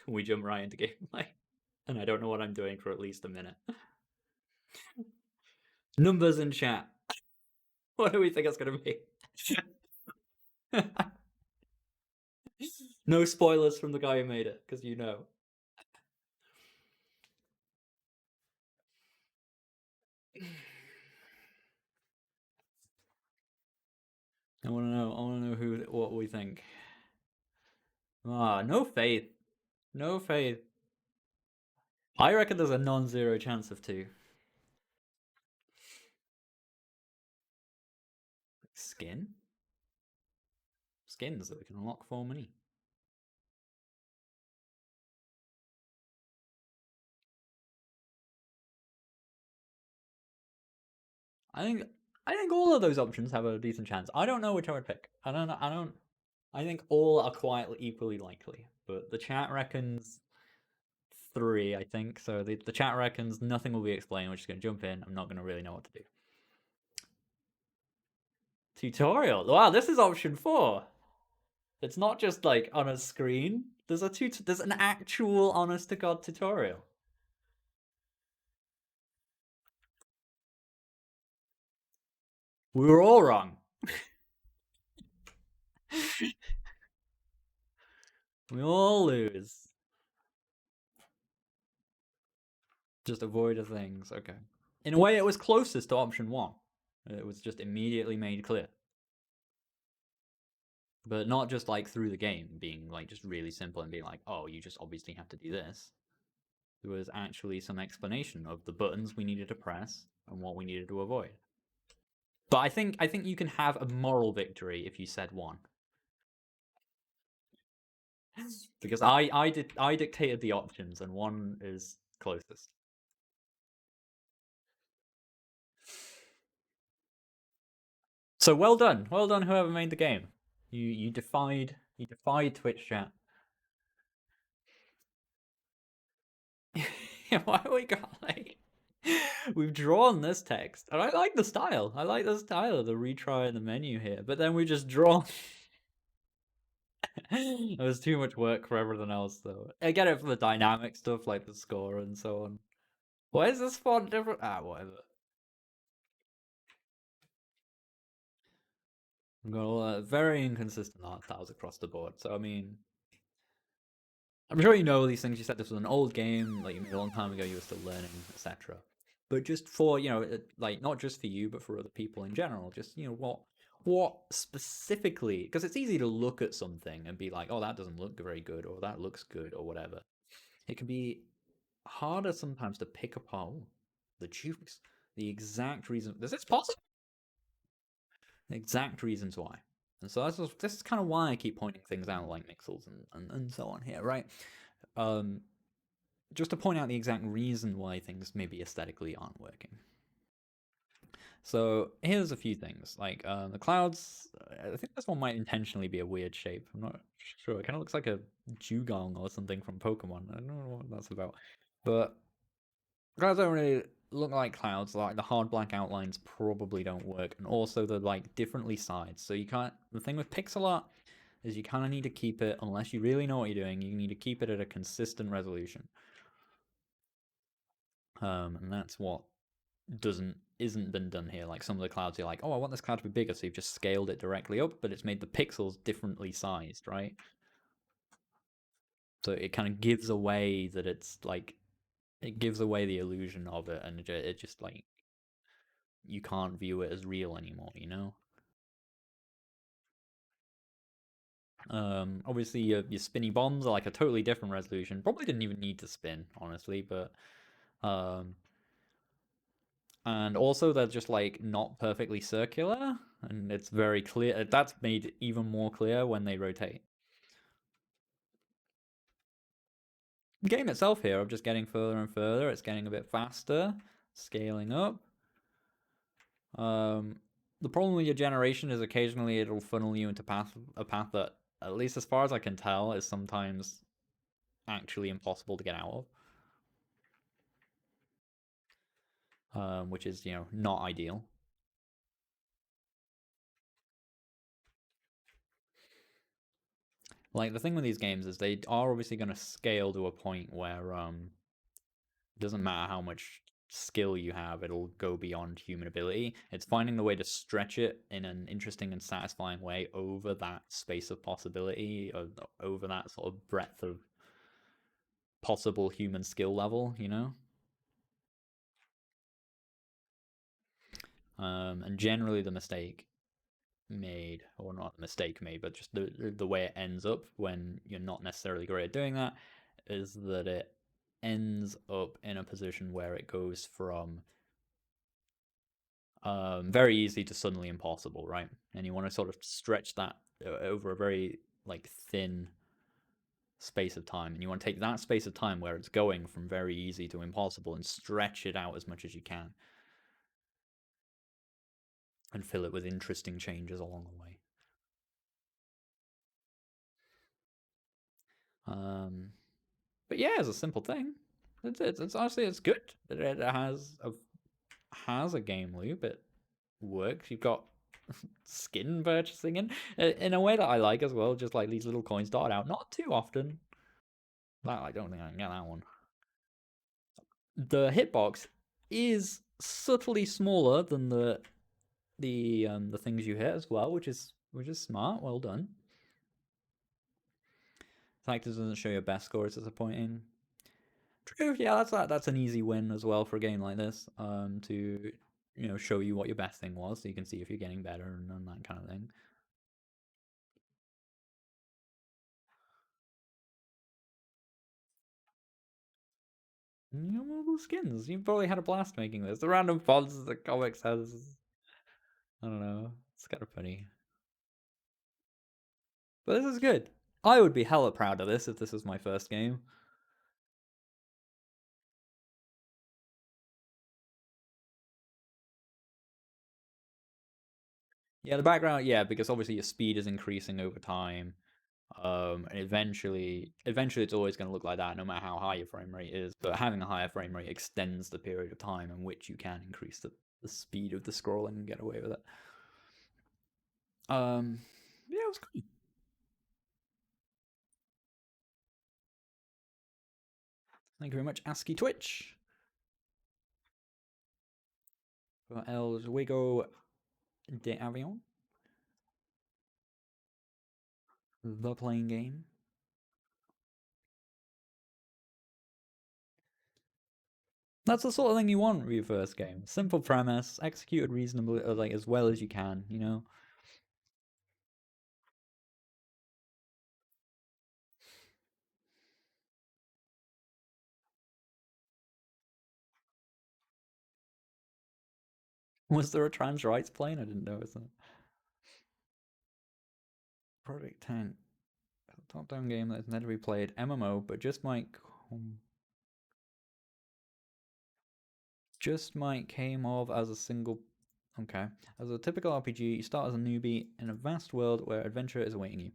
We jump right into gameplay, and I don't know what I'm doing for at least a minute. Numbers in chat. What do we think it's going to be? No spoilers from the guy who made it, because you know. I want to know what we think. No faith. No faith. I reckon there's a non-zero chance of 2. Skin? Skins that we can unlock for money. I think all of those options have a decent chance. I don't know which I would pick. I think all are quite equally likely, but the chat reckons 3, I think. So the chat reckons nothing will be explained. We're just going to jump in. I'm not going to really know what to do. Tutorial. Wow, this is option 4. It's not just like on a screen. There's an actual honest to god tutorial. We were all wrong. We all lose. Just avoid the things. Okay. In a way, it was closest to option 1. It was just immediately made clear. But not just like through the game being like just really simple and being like, oh, you just obviously have to do this. There was actually some explanation of the buttons we needed to press and what we needed to avoid. But I think you can have a moral victory if you said 1. Because I dictated the options and 1 is closest. So well done whoever made the game. You defied Twitch chat. Why have we got like we've drawn this text, and I like the style. I like the style of the retry in the menu here, but then we just draw. It was too much work for everything else, though. I get it for the dynamic stuff, like the score and so on. Why is this font different? Whatever. We've got very inconsistent art styles across the board. So I mean, I'm sure you know these things. You said this was an old game, like you made a long time ago. You were still learning, etc. But just for like not just for you, but for other people in general, just what what specifically, because it's easy to look at something and be like, oh, that doesn't look very good, or that looks good, or whatever. It can be harder sometimes to pick apart the jukes, the exact reason. Is this possible? The exact reasons why. And so this is kind of why I keep pointing things out like Mixels and so on here, right? Just to point out the exact reason why things maybe aesthetically aren't working. So here's a few things. Like the clouds, I think this one might intentionally be a weird shape. I'm not sure. It kind of looks like a dugong or something from Pokemon. I don't know what that's about. But clouds don't really look like clouds. Like the hard black outlines probably don't work. And also they're like differently sized. So you can't, the thing with pixel art is you kind of need to keep it, unless you really know what you're doing, you need to keep it at a consistent resolution. And that's what isn't been done here. Like some of the clouds, you're like, oh, I want this cloud to be bigger, so you've just scaled it directly up, but it's made the pixels differently sized, right? So it kind of gives away that it's like, it gives away the illusion of it, and it just like, you can't view it as real anymore, you know? Obviously your spinny bombs are like a totally different resolution. Probably didn't even need to spin, honestly, but and also they're just like not perfectly circular, and it's very clear. That's made even more clear when they rotate. The game itself here, I'm just getting further and further. It's getting a bit faster, scaling up. The problem with your generation is occasionally it'll funnel you into a path that, at least as far as I can tell, is sometimes actually impossible to get out of, which is, you know, not ideal. Like the thing with these games is they are obviously going to scale to a point where it doesn't matter how much skill you have, it'll go beyond human ability. It's finding the way to stretch it in an interesting and satisfying way over that space of possibility, or over that sort of breadth of possible human skill level, you know? And generally the mistake made, or not the mistake made, but just the way it ends up when you're not necessarily great at doing that, is that it ends up in a position where it goes from very easy to suddenly impossible, right? And you want to sort of stretch that over a very like thin space of time, and you want to take that space of time where it's going from very easy to impossible and stretch it out as much as you can, and fill it with interesting changes along the way. But yeah, it's a simple thing. It's honestly, it's good. It has a game loop. It works. You've got skin purchasing in a way that I like as well. Just like these little coins dotted out, not too often. That, I don't think I can get that one. The hitbox is subtly smaller than the things you hit as well, which is smart. Well done. The fact it doesn't show your best score is disappointing. True, yeah, that's an easy win as well for a game like this. To show you what your best thing was, so you can see if you're getting better and that kind of thing. You know, multiple skins. You probably had a blast making this. The random fonts the comics has. I don't know. It's kind of funny. But this is good. I would be hella proud of this if this was my first game. Yeah, the background, yeah, because obviously your speed is increasing over time. And eventually it's always going to look like that, no matter how high your frame rate is. But having a higher frame rate extends the period of time in which you can increase the speed of the scrolling and get away with it. Yeah, it was cool. Thank you very much, ascytwitch. For el juego de avión, the playing game. That's the sort of thing you want with your first game. Simple premise, executed reasonably, like as well as you can, you know. Was there a trans rights plane? I didn't notice that. Project Tank. Top-down game that is meant to be played MMO, but just might came of as a single. Okay. As a typical RPG, you start as a newbie in a vast world where adventure is awaiting you.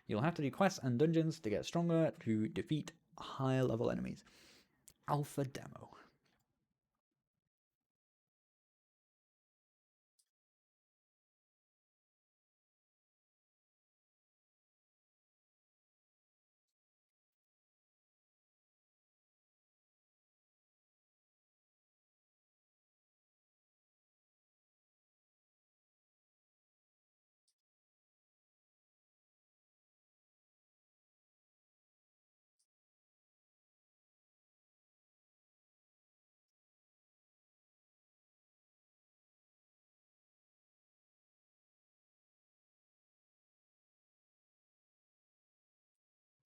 You'll have to do quests and dungeons to get stronger to defeat higher level enemies. Alpha demo.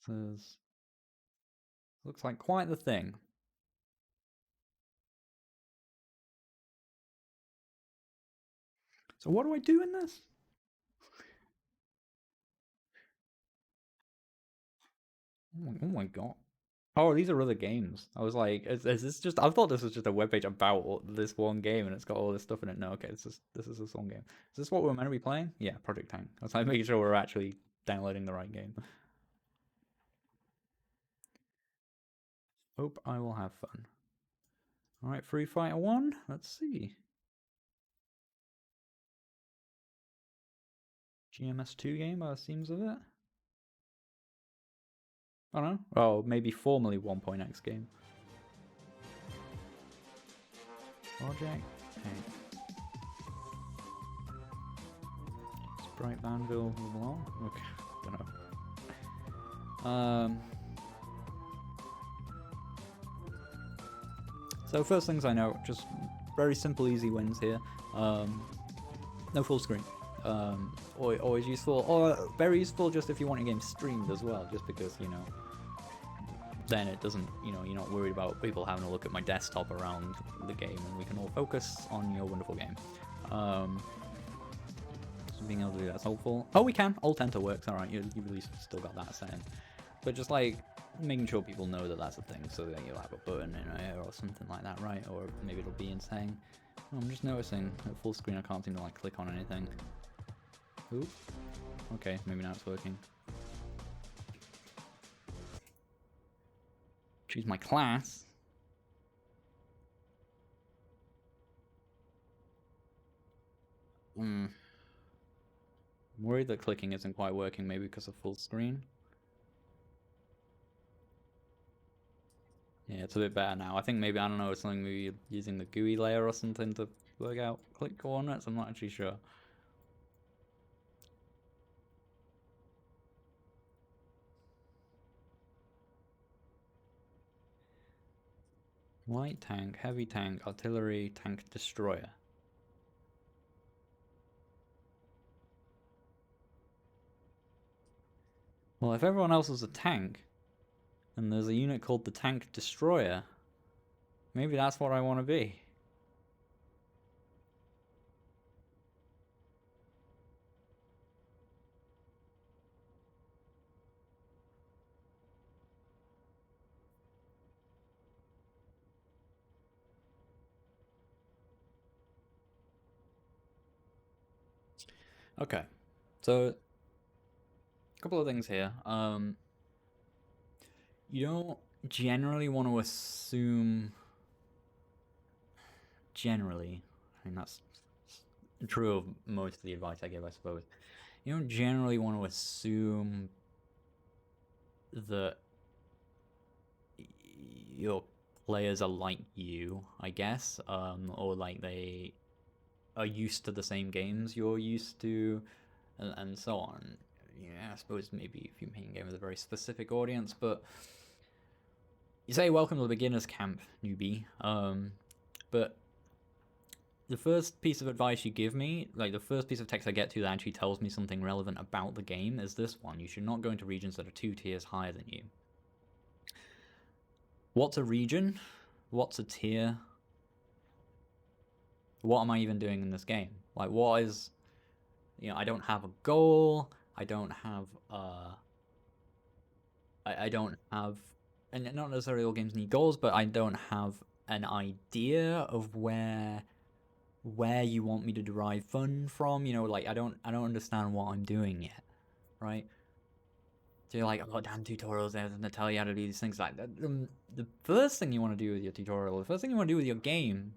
Says looks like quite the thing. So what do I do in this? Oh my god. Oh, these are other games. I was like, is this just? I thought this was just a webpage about this one game, and it's got all this stuff in it. No, okay, this is this one game. Is this what we're meant to be playing? Yeah, Project Tank. I was like making sure we're actually downloading the right game. Hope I will have fun. All right, Free Fighter 1. Let's see. GMS2 game by the seams of it. I don't know. Oh, maybe formerly 1.x game. Project Tank. Sprite Vanville move along. Okay, don't know. So first things I know, just very simple, easy wins here. No full screen. Always useful, or very useful just if you want your game streamed as well, just because, you know, then it doesn't, you know, you're not worried about people having a look at my desktop around the game, and we can all focus on your wonderful game. So being able to do that's helpful. Oh, we can. Alt Enter works. All right, you've at least still got that set in. But just like making sure people know that that's a thing, so that you'll have a button in it or something like that, right? Or maybe it'll be insane. I'm just noticing at full screen I can't seem to like click on anything. Oop. Okay, maybe now it's working. Choose my class. I'm worried that clicking isn't quite working, maybe because of full screen. Yeah, it's a bit better now. I think maybe, I don't know, it's something maybe using the GUI layer or something to work out click coordinates. I'm not actually sure. Light tank, heavy tank, artillery, tank destroyer. Well, if everyone else is a tank, and there's a unit called the tank destroyer, maybe that's what I want to be. Okay, so a couple of things here. You don't generally want to assume. Generally, I mean that's true of most of the advice I give, I suppose. You don't generally want to assume that your players are like you, I guess, or like they are used to the same games you're used to, and so on. Yeah, I suppose maybe if you're making a game with a very specific audience, but you say welcome to the beginner's camp, newbie. But the first piece of advice you give me, like the first piece of text I get to that actually tells me something relevant about the game, is this one. You should not go into regions that are 2 tiers higher than you. What's a region? What's a tier? what am I even doing in this game? Like, what is, you know, I don't have a goal. I don't have I don't have, and not necessarily all games need goals, but I don't have an idea of where you want me to derive fun from. You know, like I don't understand what I'm doing yet, right? So you're like, oh damn tutorials, they're gonna tell you how to do these things. Like the first thing you want to do with your tutorial, the first thing you want to do with your game,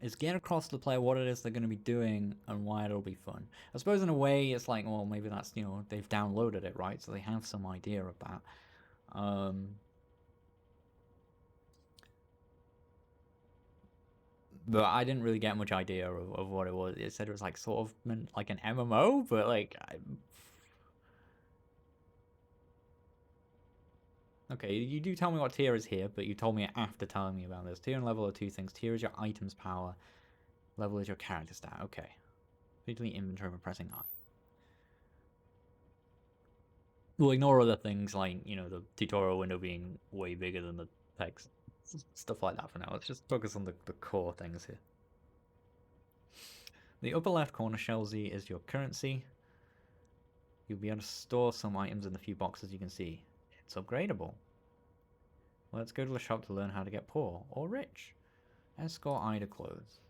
is get across to the player what it is they're going to be doing and why it'll be fun. I suppose in a way it's like, well, maybe that's, you know, they've downloaded it, right? So they have some idea of that. But I didn't really get much idea of what it was. It said it was like sort of meant like an MMO, but like okay, you do tell me what tier is here, but you told me after telling me about this. Tier and level are two things. Tier is your item's power. Level is your character stat. Okay. Complete inventory by pressing I. We'll ignore other things like, you know, the tutorial window being way bigger than the text. Stuff like that for now. Let's just focus on the core things here. The upper left corner, Shell Z, is your currency. You'll be able to store some items in the few boxes you can see. It's upgradable. Let's go to the shop to learn how to get poor or rich. Escort I to clothes.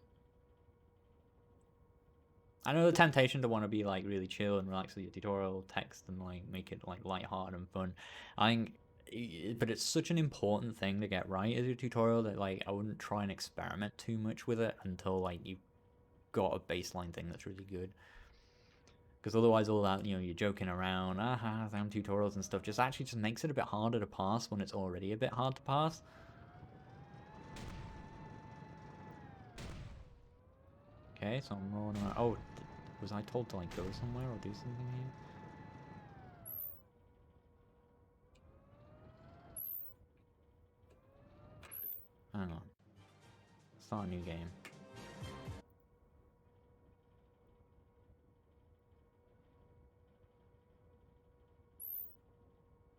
I know the temptation to want to be like really chill and relax with your tutorial text and like make it like lighthearted and fun. I think, but it's such an important thing to get right as your tutorial that like I wouldn't try and experiment too much with it until like you've got a baseline thing that's really good. Because otherwise all that, you know, you're joking around, damn tutorials and stuff, just actually just makes it a bit harder to pass when it's already a bit hard to pass. Okay, so I'm rolling around. Oh, was I told to like go somewhere or do something here? Hang on. Start a new game.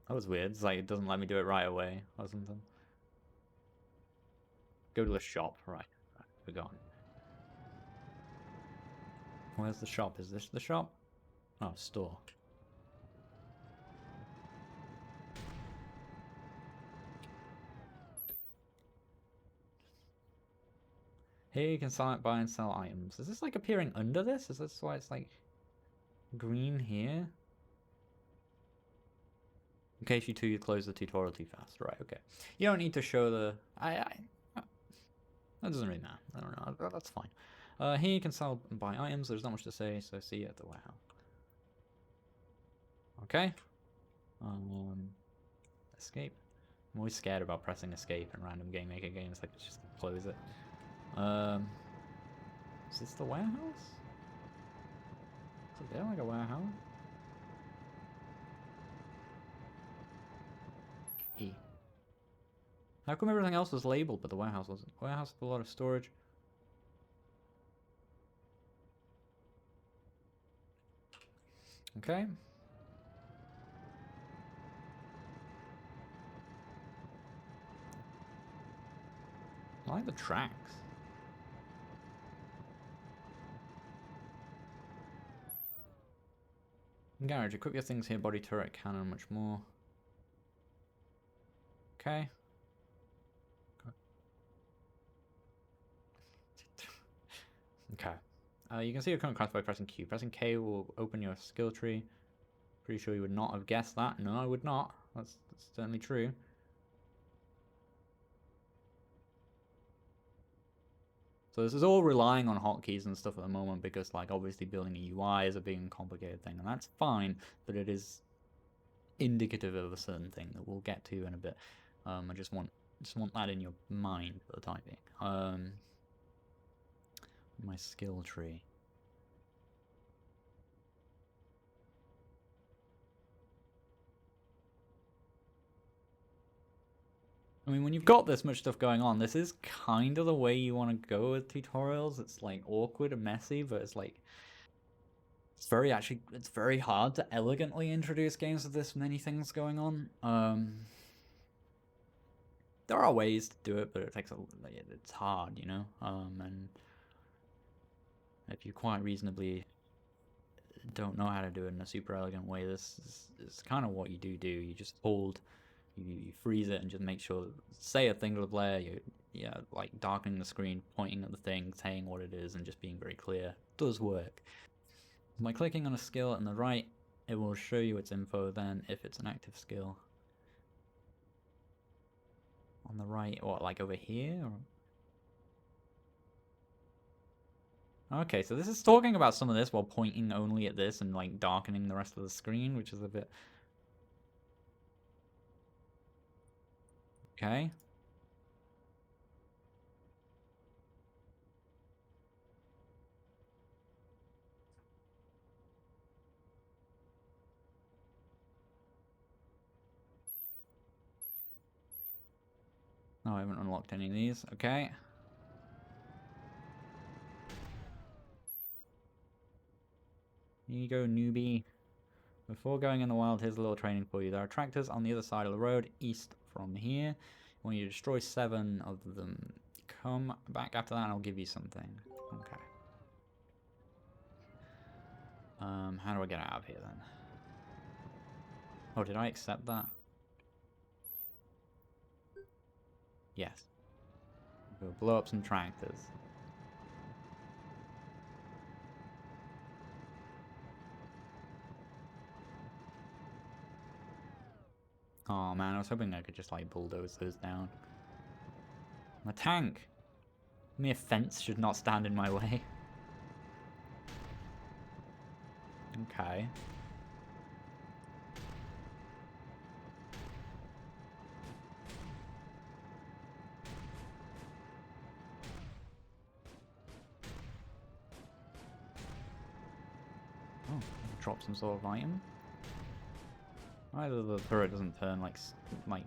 That was weird. It's like it doesn't let me do it right away or something. Go to the shop. Right. We're gone. Where's the shop? Is this the shop? Oh, store. Here you can buy and sell items. Is this like appearing under this? Is this why it's like green here? In case you close the tutorial too fast. Right, okay. You don't need to show the... that doesn't really matter. I don't know. That's fine. Here you can sell and buy items. There's not much to say, so see you at the warehouse. Okay. Escape. I'm always scared about pressing escape in random game maker games. Like, just close it. Is this the warehouse? Is it there like a warehouse? E. How come everything else was labeled but the warehouse wasn't? Warehouse with a lot of storage. Okay. I like the tracks. Garage, equip your things here, body, turret, cannon, much more. Okay. Okay. You can see your current class by pressing Q. Pressing K will open your skill tree. Pretty sure you would not have guessed that. No, I would not. That's certainly true. So this is all relying on hotkeys and stuff at the moment because, like, obviously building a UI is a big and complicated thing, and that's fine, but it is indicative of a certain thing that we'll get to in a bit. I just want that in your mind for the time being. My skill tree. I mean, when you've got this much stuff going on, this is kind of the way you want to go with tutorials. It's like awkward and messy, but it's like it's very hard to elegantly introduce games with this many things going on. There are ways to do it, but it takes it's hard, you know. And if you quite reasonably don't know how to do it in a super elegant way, this is kind of what you do. You just hold, you freeze it, and just make sure, say a thing to the player. Yeah, like darkening the screen, pointing at the thing, saying what it is, and just being very clear. Does work. By clicking on a skill on the right, it will show you its info. Then, if it's an active skill, on the right, what, like over here? Or... Okay, so this is talking about some of this while pointing only at this and like darkening the rest of the screen, which is a bit... Okay. No, I haven't unlocked any of these. Okay. Here you go, newbie. Before going in the wild, here's a little training for you. There are tractors on the other side of the road, east from here. When you destroy 7 of them, come back after that and I'll give you something. Okay. How do I get out of here then? Oh, did I accept that? Yes. We'll blow up some tractors. Oh man, I was hoping I could just like bulldoze those down. I'm a tank! Mere fence should not stand in my way. Okay. Oh, drop some sort of item. Either the turret doesn't turn like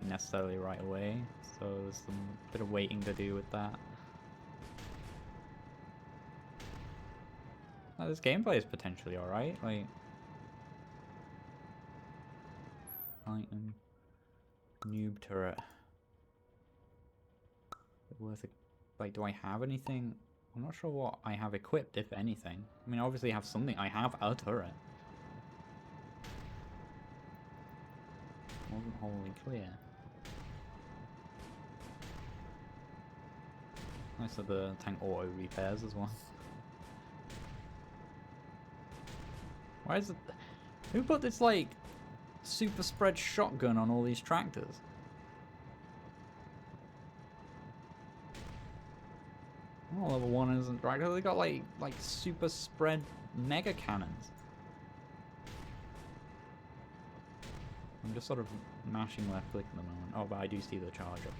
necessarily right away, so there's some bit of waiting to do with that. Oh, this gameplay is potentially alright, like... Item... Noob turret. Worth it? Like, do I have anything? I'm not sure what I have equipped, if anything. I mean, obviously I have something. I have a turret. Wasn't wholly clear. Nice that the tank auto repairs as well. Why is it... Who put this, like, super spread shotgun on all these tractors? Oh, level 1 isn't tractor. They got, like super spread mega cannons. I'm just sort of mashing left click at the moment. Oh, but I do see the charge up there.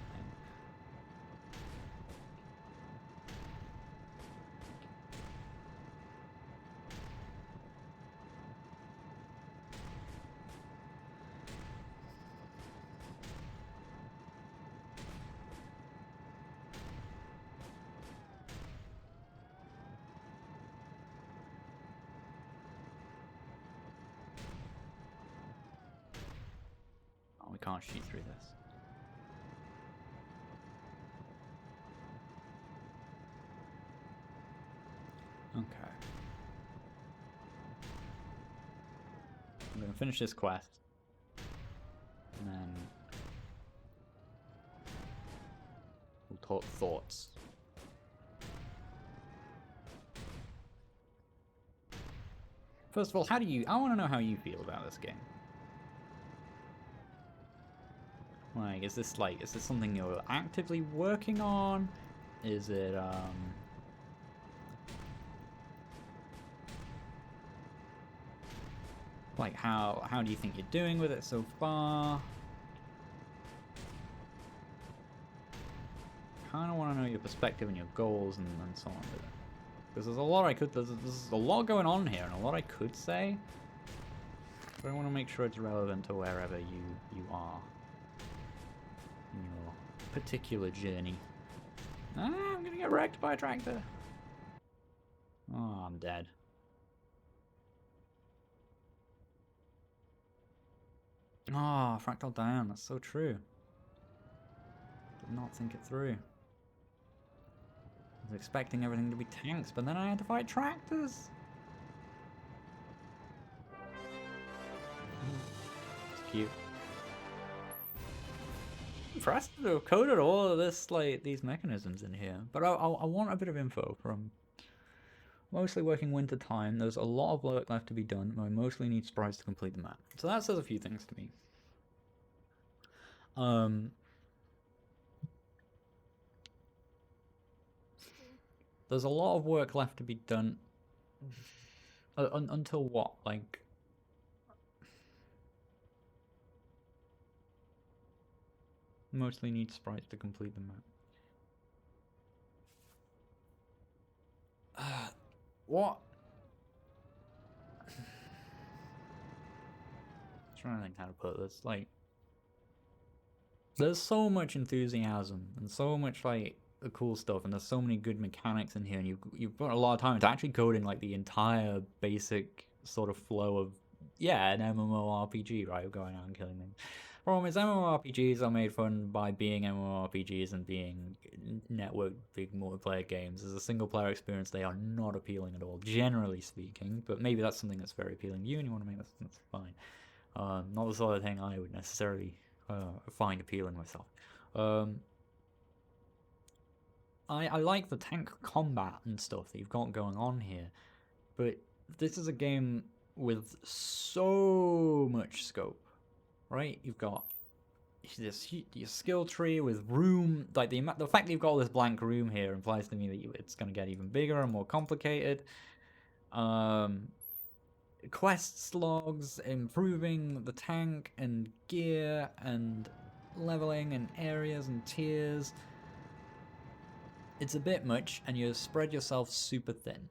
We can't shoot through this. Okay. I'm gonna finish this quest. And then we'll talk thoughts. First of all, I want to know how you feel about this game. Like, is this something you're actively working on? Is it, like, how do you think you're doing with it so far? Kinda wanna know your perspective and your goals and so on with it. Because there's a lot there's a lot going on here and a lot I could say. But I wanna make sure it's relevant to wherever you are in your particular journey. Ah, I'm gonna get wrecked by a tractor. Oh, I'm dead. Oh, fractal Diane, that's so true. not think it through. I was expecting everything to be tanks, but then I had to fight tractors. It's cute. Impressed to have coded all of this, like, these mechanisms in here. But I want a bit of info from... Mostly working winter time. There's a lot of work left to be done. I mostly need sprites to complete the map. So that says a few things to me. There's a lot of work left to be done. Until what? Like... Mostly need sprites to complete the map. What? Trying to think how to put this. Like, there's so much enthusiasm and so much like the cool stuff, and there's so many good mechanics in here, and you've put a lot of time into actually coding like the entire basic sort of flow of an MMORPG, right? Going out and killing things. Problem is, MMORPGs are made fun by being MMORPGs and being network big multiplayer games. As a single player experience, they are not appealing at all, generally speaking. But maybe that's something that's very appealing to you, and you want to make that's fine. Not the sort of thing I would necessarily find appealing myself. I like the tank combat and stuff that you've got going on here, but this is a game with so much scope. Right, you've got this your skill tree with room, like the fact that you've got all this blank room here implies to me that it's going to get even bigger and more complicated. Quest logs, improving the tank and gear and leveling and areas and tiers. It's a bit much, and you spread yourself super thin.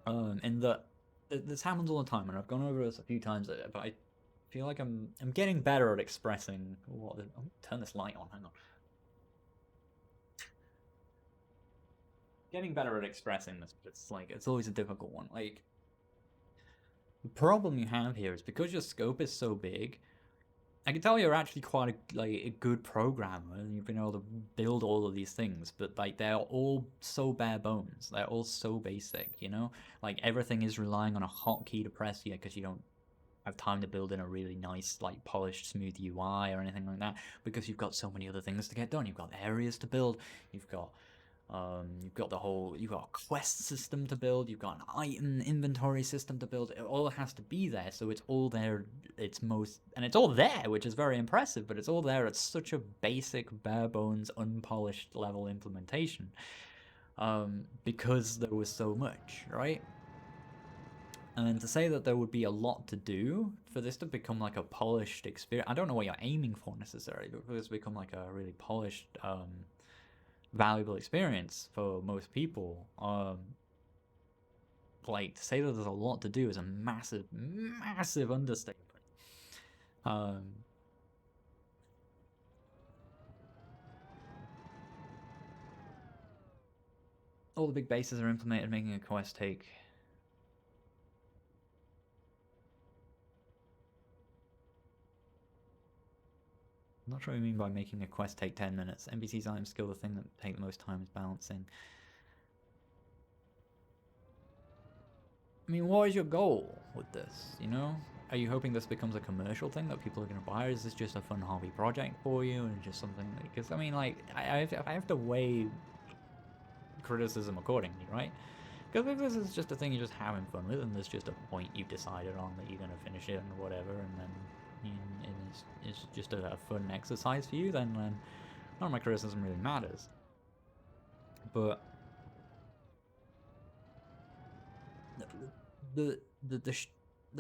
And this happens all the time, and I've gone over this a few times, but I feel like I'm getting better at expressing what. I'll turn this light on. Hang on. Getting better at expressing this, but it's always a difficult one. Like, the problem you have here is because your scope is so big. I can tell you're actually quite a good programmer, and you've been able to build all of these things, but like they're all so bare bones. They're all so basic, you know. Like everything is relying on a hotkey to press here because you don't have time to build in a really nice, like, polished, smooth UI or anything like that, because you've got so many other things to get done. You've got areas to build, you've got a quest system to build, you've got an item inventory system to build. It all has to be there, so it's all there. It's all there, which is very impressive, but it's all there at such a basic, bare bones, unpolished level implementation, because there was so much, right? And to say that there would be a lot to do for this to become like a polished experience, I don't know what you're aiming for necessarily, but for this to become like a really polished, valuable experience for most people, like, to say that there's a lot to do is a massive, massive understatement. All the big bases are implemented, making a quest take... I'm not sure what you mean by making a quest take 10 minutes. NPC's item skill, the thing that take the most time is balancing. I mean, what is your goal with this, you know? Are you hoping this becomes a commercial thing that people are going to buy, or is this just a fun hobby project for you, and just something that... Because, I mean, like, I have to weigh criticism accordingly, right? Because if this is just a thing you're just having fun with, and there's just a point you've decided on that you're going to finish it and whatever, and then it's just a fun exercise for you, then none of my criticism really matters. But the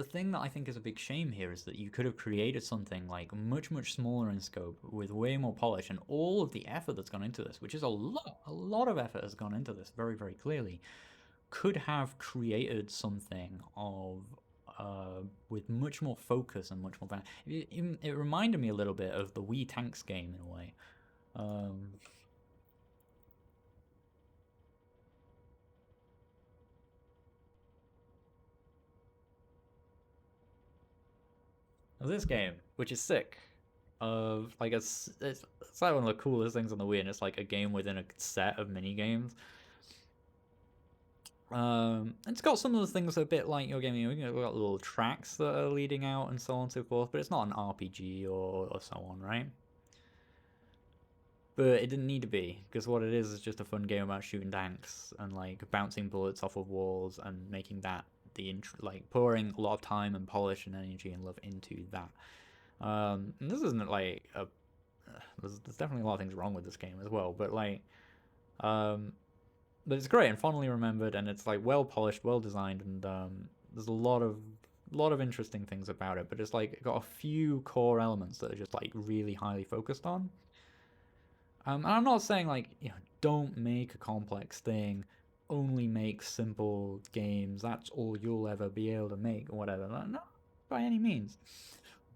thing that I think is a big shame here is that you could have created something like much smaller in scope with way more polish, and all of the effort that's gone into this, which is a lot of effort has gone into this, very clearly, could have created something of with much more focus and much more value. It reminded me a little bit of the Wii Tanks game in a way. This game, which is sick, of like it's like one of the coolest things on the Wii, and it's like a game within a set of mini games. It's got some of the things that are a bit like your game. You've got little tracks that are leading out and so on and so forth, but it's not an RPG or so on, right? But it didn't need to be, because what it is just a fun game about shooting tanks and like bouncing bullets off of walls and making that like pouring a lot of time and polish and energy and love into that. And this isn't like a there's definitely a lot of things wrong with this game as well, but like but it's great and fondly remembered, and it's like well polished, well designed, and there's a lot of interesting things about it, but it's like got a few core elements that are just like really highly focused on. And I'm not saying like, you know, don't make a complex thing, only make simple games, that's all you'll ever be able to make or whatever. No, by any means.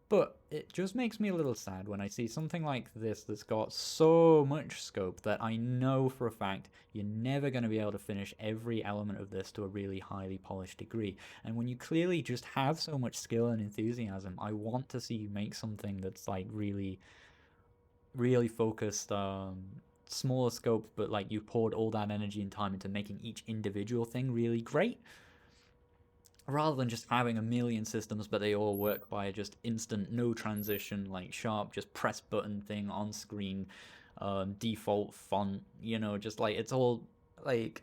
But it just makes me a little sad when I see something like this that's got so much scope that I know for a fact you're never going to be able to finish every element of this to a really highly polished degree. And when you clearly just have so much skill and enthusiasm, I want to see you make something that's like really focused, smaller scope, but like you poured all that energy and time into making each individual thing really great, rather than just having a million systems but they all work by just instant, no transition, like sharp, just press button thing on screen, default font, you know, just like it's all like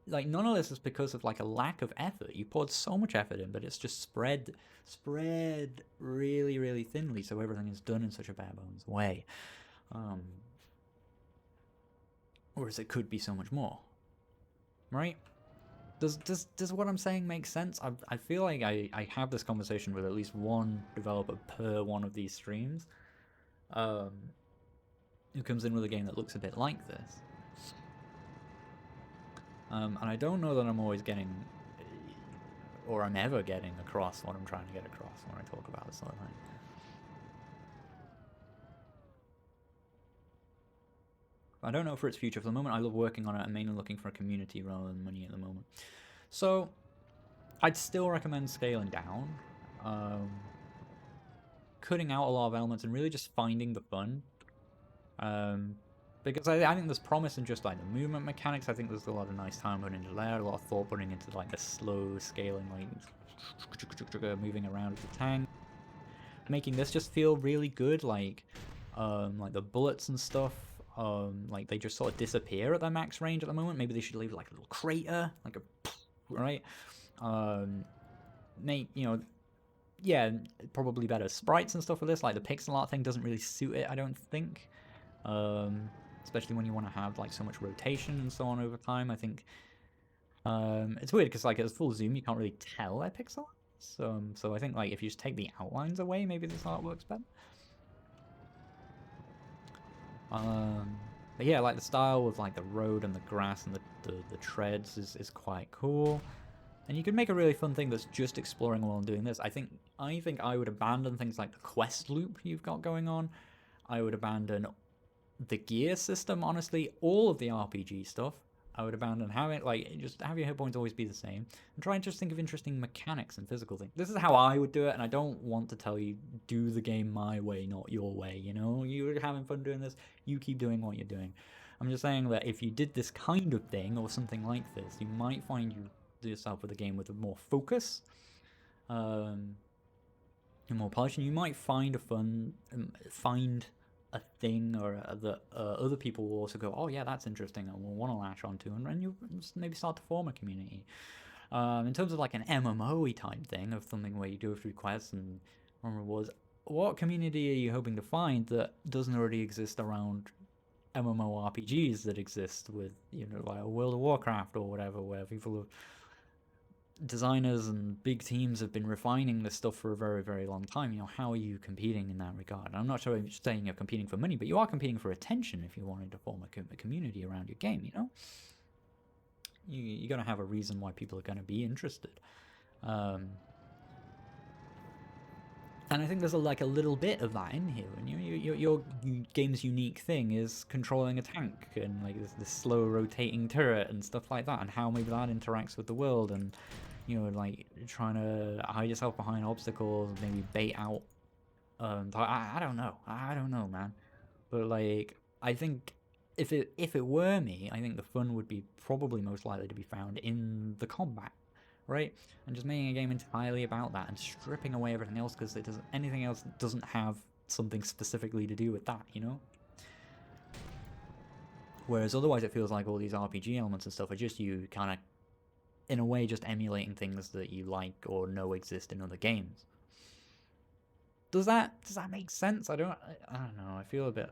none of this is because of like a lack of effort. You poured so much effort in, but it's just spread really thinly, so everything is done in such a bare bones way. Whereas it could be so much more, right? Does what I'm saying make sense? I feel like I have this conversation with at least one developer per one of these streams, who comes in with a game that looks a bit like this. And I don't know that I'm always getting, or I'm ever getting across what I'm trying to get across when I talk about this sort of thing. I don't know for its future. For the moment, I love working on it. I'm mainly looking for a community rather than money at the moment. So, I'd still recommend scaling down, cutting out a lot of elements and really just finding the fun. Because I think there's promise in just like the movement mechanics. I think there's a lot of nice time put into that, a lot of thought putting into like the slow scaling, like moving around with the tank, making this just feel really good. Like the bullets and stuff, like they just sort of disappear at their max range at the moment. Maybe they should leave like a little crater, like a right. Make, you know, yeah, probably better sprites and stuff for this. Like the pixel art thing doesn't really suit it, I don't think. Especially when you want to have like so much rotation and so on over time. I think it's weird because like at full zoom you can't really tell they're pixel art. So I think like if you just take the outlines away, maybe this art works better. But yeah, like the style with like the road and the grass and the treads is quite cool. And you could make a really fun thing that's just exploring while doing this. I think I would abandon things like the quest loop you've got going on. I would abandon the gear system, honestly, all of the RPG stuff. I would abandon having, like, just have your hit points always be the same, and try and just think of interesting mechanics and physical things. This is how I would do it, and I don't want to tell you, do the game my way, not your way, you know? You're having fun doing this, you keep doing what you're doing. I'm just saying that if you did this kind of thing, or something like this, you might find yourself with a game with more focus, and more polish, and you might find a thing or that other people will also go, oh yeah, that's interesting, and will want to latch onto, and you maybe start to form a community. In terms of like an MMO-y type thing, of something where you go through quests and run rewards, what community are you hoping to find that doesn't already exist around MMORPGs that exist with, you know, like World of Warcraft or whatever, where people have, designers and big teams have been refining this stuff for a very long time. You know, how are you competing in that regard? I'm not sure I'm saying you're competing for money, but you are competing for attention if you're wanting to form a community around your game, you know? You're going to have a reason why people are going to be interested. And I think there's like a little bit of that in here. And your game's unique thing is controlling a tank and like this slow rotating turret and stuff like that, and how maybe that interacts with the world, and you know, like trying to hide yourself behind obstacles, maybe bait out I don't know. I don't know, man. But like, I think if it were me, I think the fun would be probably most likely to be found in the combat, right? And just making a game entirely about that and stripping away everything else because it doesn't anything else doesn't have something specifically to do with that, you know? Whereas otherwise it feels like all these RPG elements and stuff are just you kind of, in a way, just emulating things that you like or know exist in other games. Does that make sense? I don't know. I feel a bit.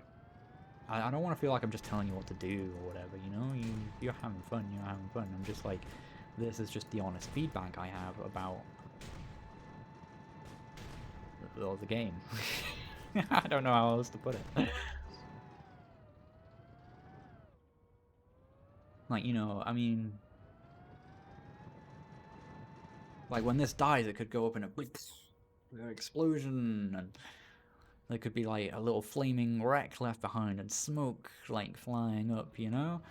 I don't want to feel like I'm just telling you what to do or whatever. You know, you're having fun. You're having fun. I'm just like, this is just the honest feedback I have about the game. I don't know how else to put it. Like, you know, I mean, like when this dies, it could go up in a big explosion, and there could be like a little flaming wreck left behind and smoke like flying up, you know?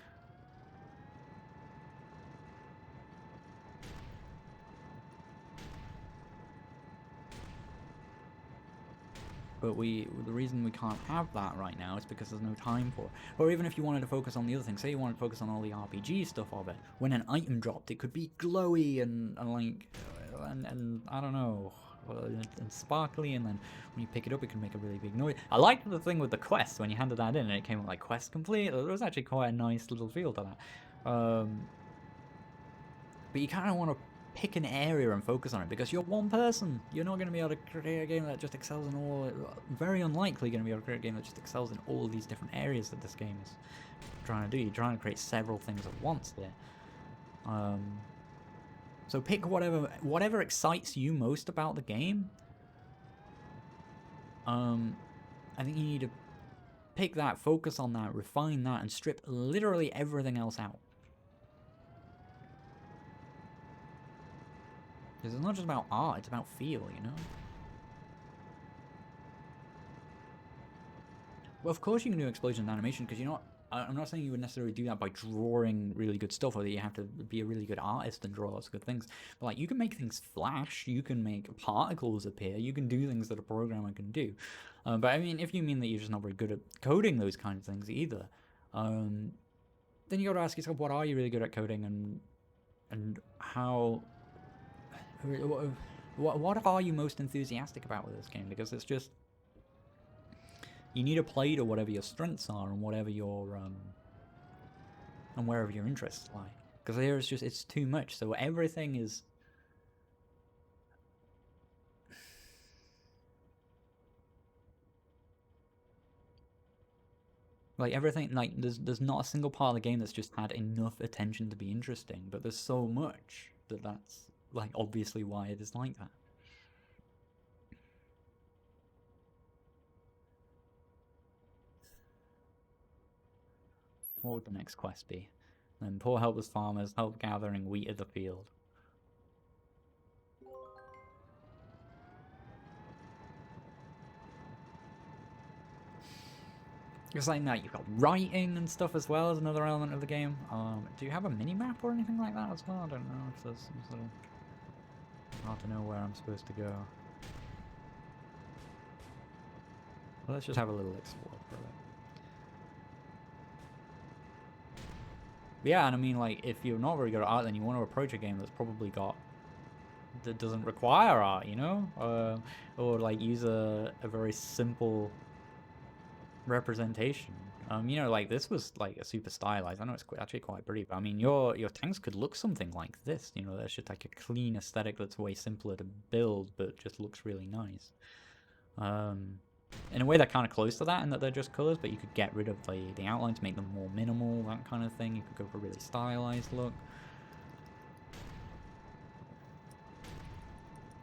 But the reason we can't have that right now is because there's no time for it. Or even if you wanted to focus on the other things, say you wanted to focus on all the RPG stuff of it, when an item dropped, it could be glowy and like, and I don't know, and sparkly, and then when you pick it up, it can make a really big noise. I liked the thing with the quest when you handed that in and it came with like quest complete. There was actually quite a nice little feel to that. But you kind of want to pick an area and focus on it because you're one person. You're not going to be able to create a game that just excels in all. Very unlikely going to be able to create a game that just excels in all these different areas that this game is trying to do. You're trying to create several things at once there. So pick whatever excites you most about the game. I think you need to pick that, focus on that, refine that, and strip literally everything else out. Because it's not just about art, it's about feel, you know? Well, of course you can do explosion and animation, because I'm not saying you would necessarily do that by drawing really good stuff, or that you have to be a really good artist and draw lots of good things. But like, you can make things flash, you can make particles appear, you can do things that a programmer can do. But I mean, if you mean that you're just not very good at coding those kinds of things either, then you got to ask yourself, what are you really good at coding, and how... What are you most enthusiastic about with this game? Because it's just, you need to play to whatever your strengths are and whatever your and wherever your interests lie. Because here it's just, it's too much. So everything is like everything, like there's not a single part of the game that's just had enough attention to be interesting, but there's so much that's like obviously why it is like that. What would the next quest be? Then poor helpless farmers help gathering wheat at the field. It's like that, you've got writing and stuff as well as another element of the game. Do you have a mini-map or anything like that as well? I don't know if there's some sort of... hard to know where I'm supposed to go. Well, let's just have a little explore for a bit. Yeah, and I mean, like, if you're not very good at art, then you want to approach a game that's probably got... that doesn't require art, you know? Or, like, use a very simple representation. You know, like, this was, like, a super stylized. I know it's actually quite pretty, but I mean, your tanks could look something like this. You know, there's just, like, a clean aesthetic that's way simpler to build, but just looks really nice. In a way, they're kind of close to that in that they're just colors, but you could get rid of the outlines, make them more minimal, that kind of thing. You could go for a really stylized look.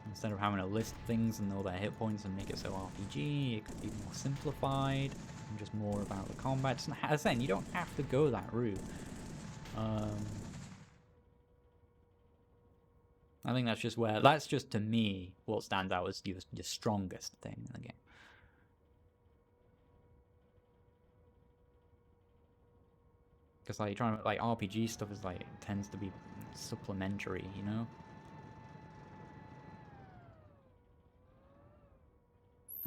Instead of having to list things and all their hit points and make it so RPG, it could be more simplified and just more about the combat. As I said, you don't have to go that route. I think that's just to me what stands out as your strongest thing in the game. Because like trying to, like, RPG stuff is like tends to be supplementary, you know.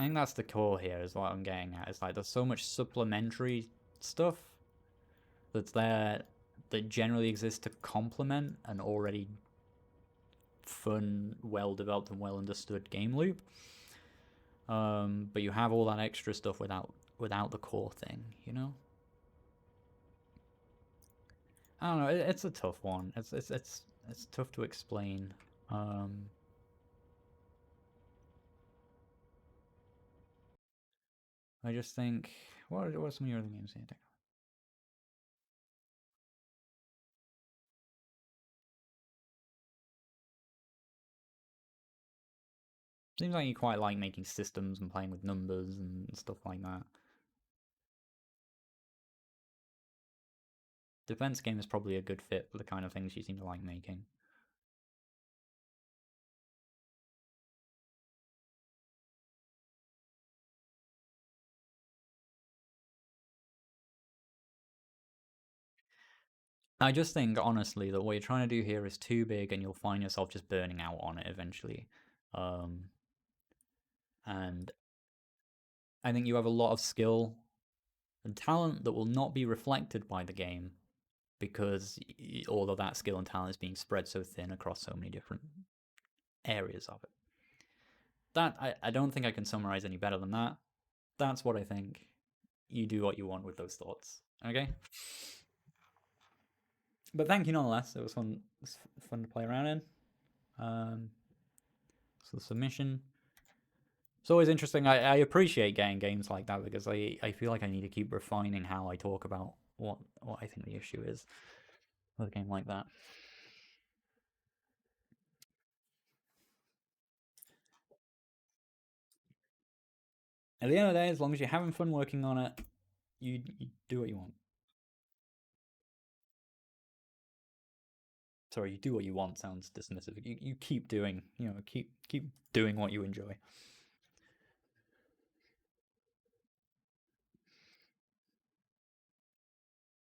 I think that's the core here, is what I'm getting at. It's like there's so much supplementary stuff that's there that generally exists to complement an already fun, well-developed and well-understood game loop. But you have all that extra stuff without the core thing, you know? I don't know, it's a tough one. It's tough to explain. I just think, what are some of your other games here? Seems like you quite like making systems and playing with numbers and stuff like that. Defense game is probably a good fit for the kind of things you seem to like making. I just think, honestly, that what you're trying to do here is too big and you'll find yourself just burning out on it eventually. And I think you have a lot of skill and talent that will not be reflected by the game because all of that skill and talent is being spread so thin across so many different areas of it. That, I don't think I can summarize any better than that. That's what I think. You do what you want with those thoughts. Okay? But thank you nonetheless. It was fun. It was fun to play around in. So the submission. It's always interesting. I appreciate getting games like that because I feel like I need to keep refining how I talk about what I think the issue is with a game like that. At the end of the day, as long as you're having fun working on it, you do what you want. Sorry, you do what you want sounds dismissive. You keep doing, keep doing what you enjoy.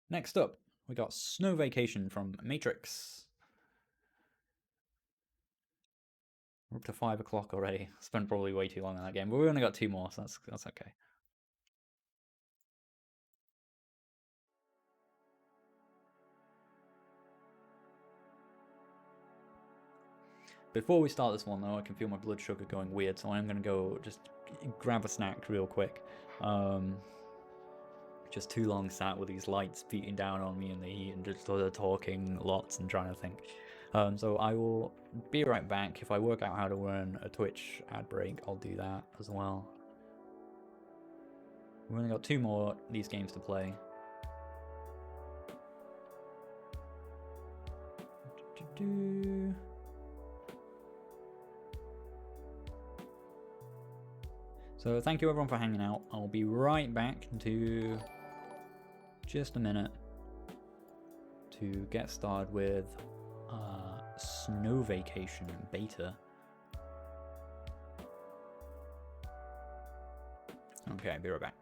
Next up, we got Snow Vacation from Matrix. We're up to 5 o'clock already. Spent probably way too long on that game, but we only got 2 more, so that's okay. Before we start this one, though, I can feel my blood sugar going weird, so I'm going to go just grab a snack real quick. Just too long sat with these lights beating down on me in the heat and just talking lots and trying to think. So I will be right back. If I work out how to run a Twitch ad break, I'll do that as well. We've only got 2 more these games to play. So thank you everyone for hanging out. I'll be right back into just a minute to get started with Snow Vacation beta. Okay, I'll be right back.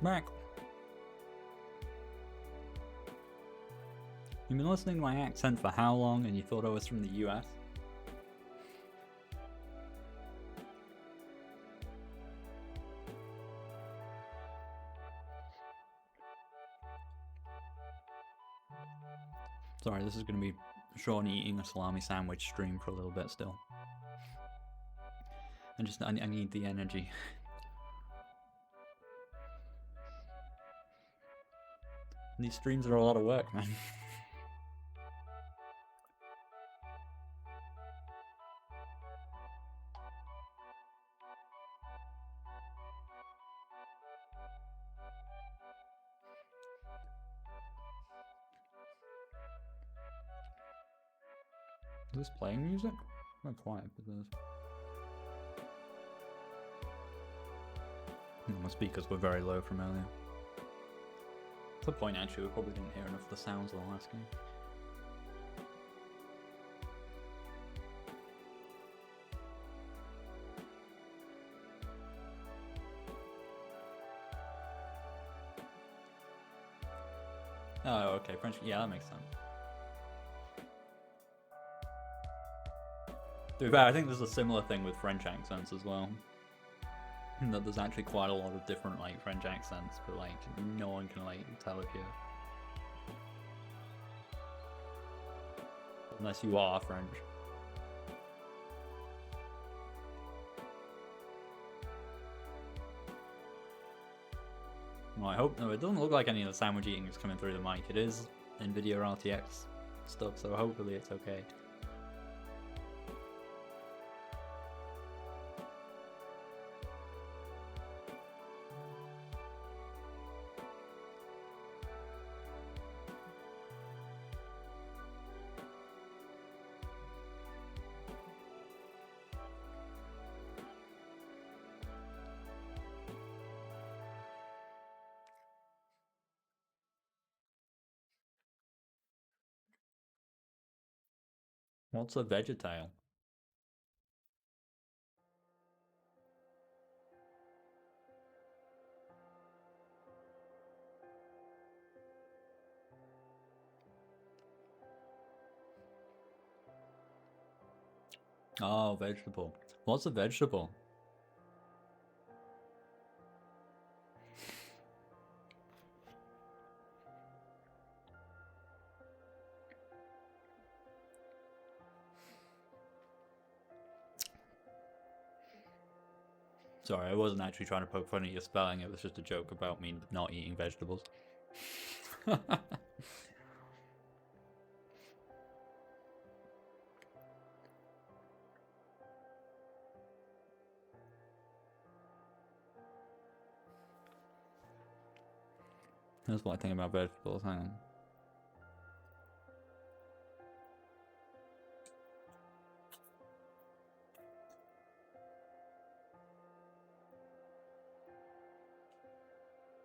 Mac. You've been listening to my accent for how long and you thought I was from the US? Sorry, this is going to be Sean eating a salami sandwich stream for a little bit still. I need the energy. These streams are a lot of work, man. Is this playing music? I'm quiet for this. My speakers were very low from earlier. To the point actually, we probably didn't hear enough of the sounds while asking. Oh, okay, French. Yeah, that makes sense. To be fair, I think there's a similar thing with French accents as well. That there's actually quite a lot of different like French accents, but like no one can like tell if you're unless you are French. Well, I hope no. It doesn't look like any of the sandwich eating is coming through the mic. It is NVIDIA RTX stuff, so hopefully it's okay. What's a vegetale? Oh, vegetable. What's a vegetable? Sorry, I wasn't actually trying to poke fun at your spelling, it was just a joke about me not eating vegetables. That's what I think about vegetables, hang on.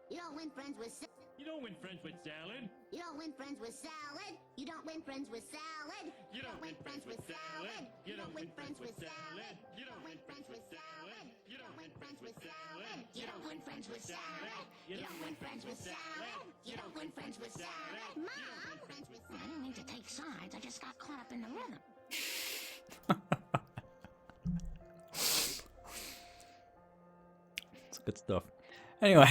You don't win friends with salad. You don't win friends with salad. You don't win friends with salad. You don't win friends with salad. You don't win friends with salad. You don't win friends with salad. You don't win friends with salad. You don't win friends with salad. You don't win friends with salad. You don't win friends with salad. You don't win friends with salad. Mom, I didn't mean to take sides. I just got caught up in the rhythm. It's good stuff. Anyway.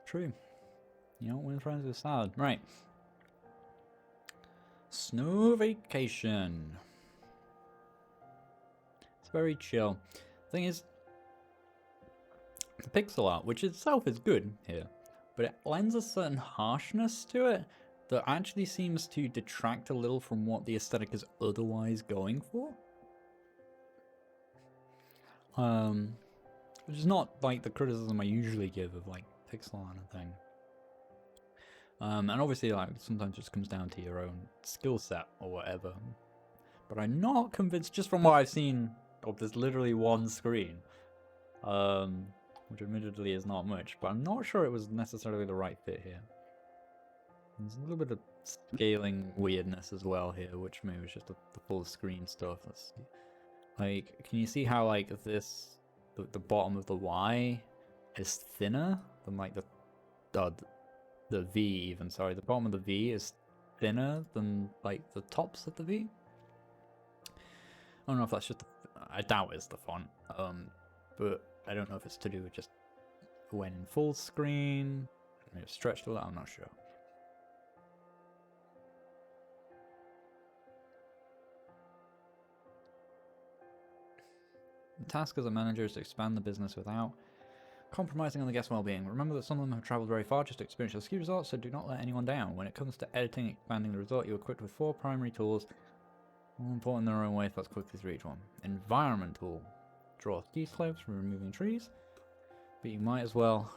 True. You don't win friends with salad. Right. Snow vacation. It's very chill. Thing is, the pixel art, which itself is good here, but it lends a certain harshness to it that actually seems to detract a little from what the aesthetic is otherwise going for. Which is not like the criticism I usually give of like pixel art and thing. And obviously like sometimes it just comes down to your own skill set or whatever. But I'm not convinced, just from what I've seen of this literally one screen, which admittedly is not much, but I'm not sure it was necessarily the right fit here. There's a little bit of scaling weirdness as well here, which maybe is just the full screen stuff. Let's see. Like, can you see how like this, the bottom of the Y is thinner than like the V even? Sorry, the bottom of the V is thinner than like the tops of the V. I don't know if that's just I doubt it's the font, but I don't know if it's to do with just when in full screen, maybe it's stretched a lot, I'm not sure. The task as a manager is to expand the business without compromising on the guest well-being. Remember that some of them have travelled very far just to experience your ski resorts, so do not let anyone down. When it comes to editing and expanding the resort, you're equipped with 4 primary tools, all important in their own way, let's quickly through each one. Environment tool. Draw ski slopes from removing trees, but you might as well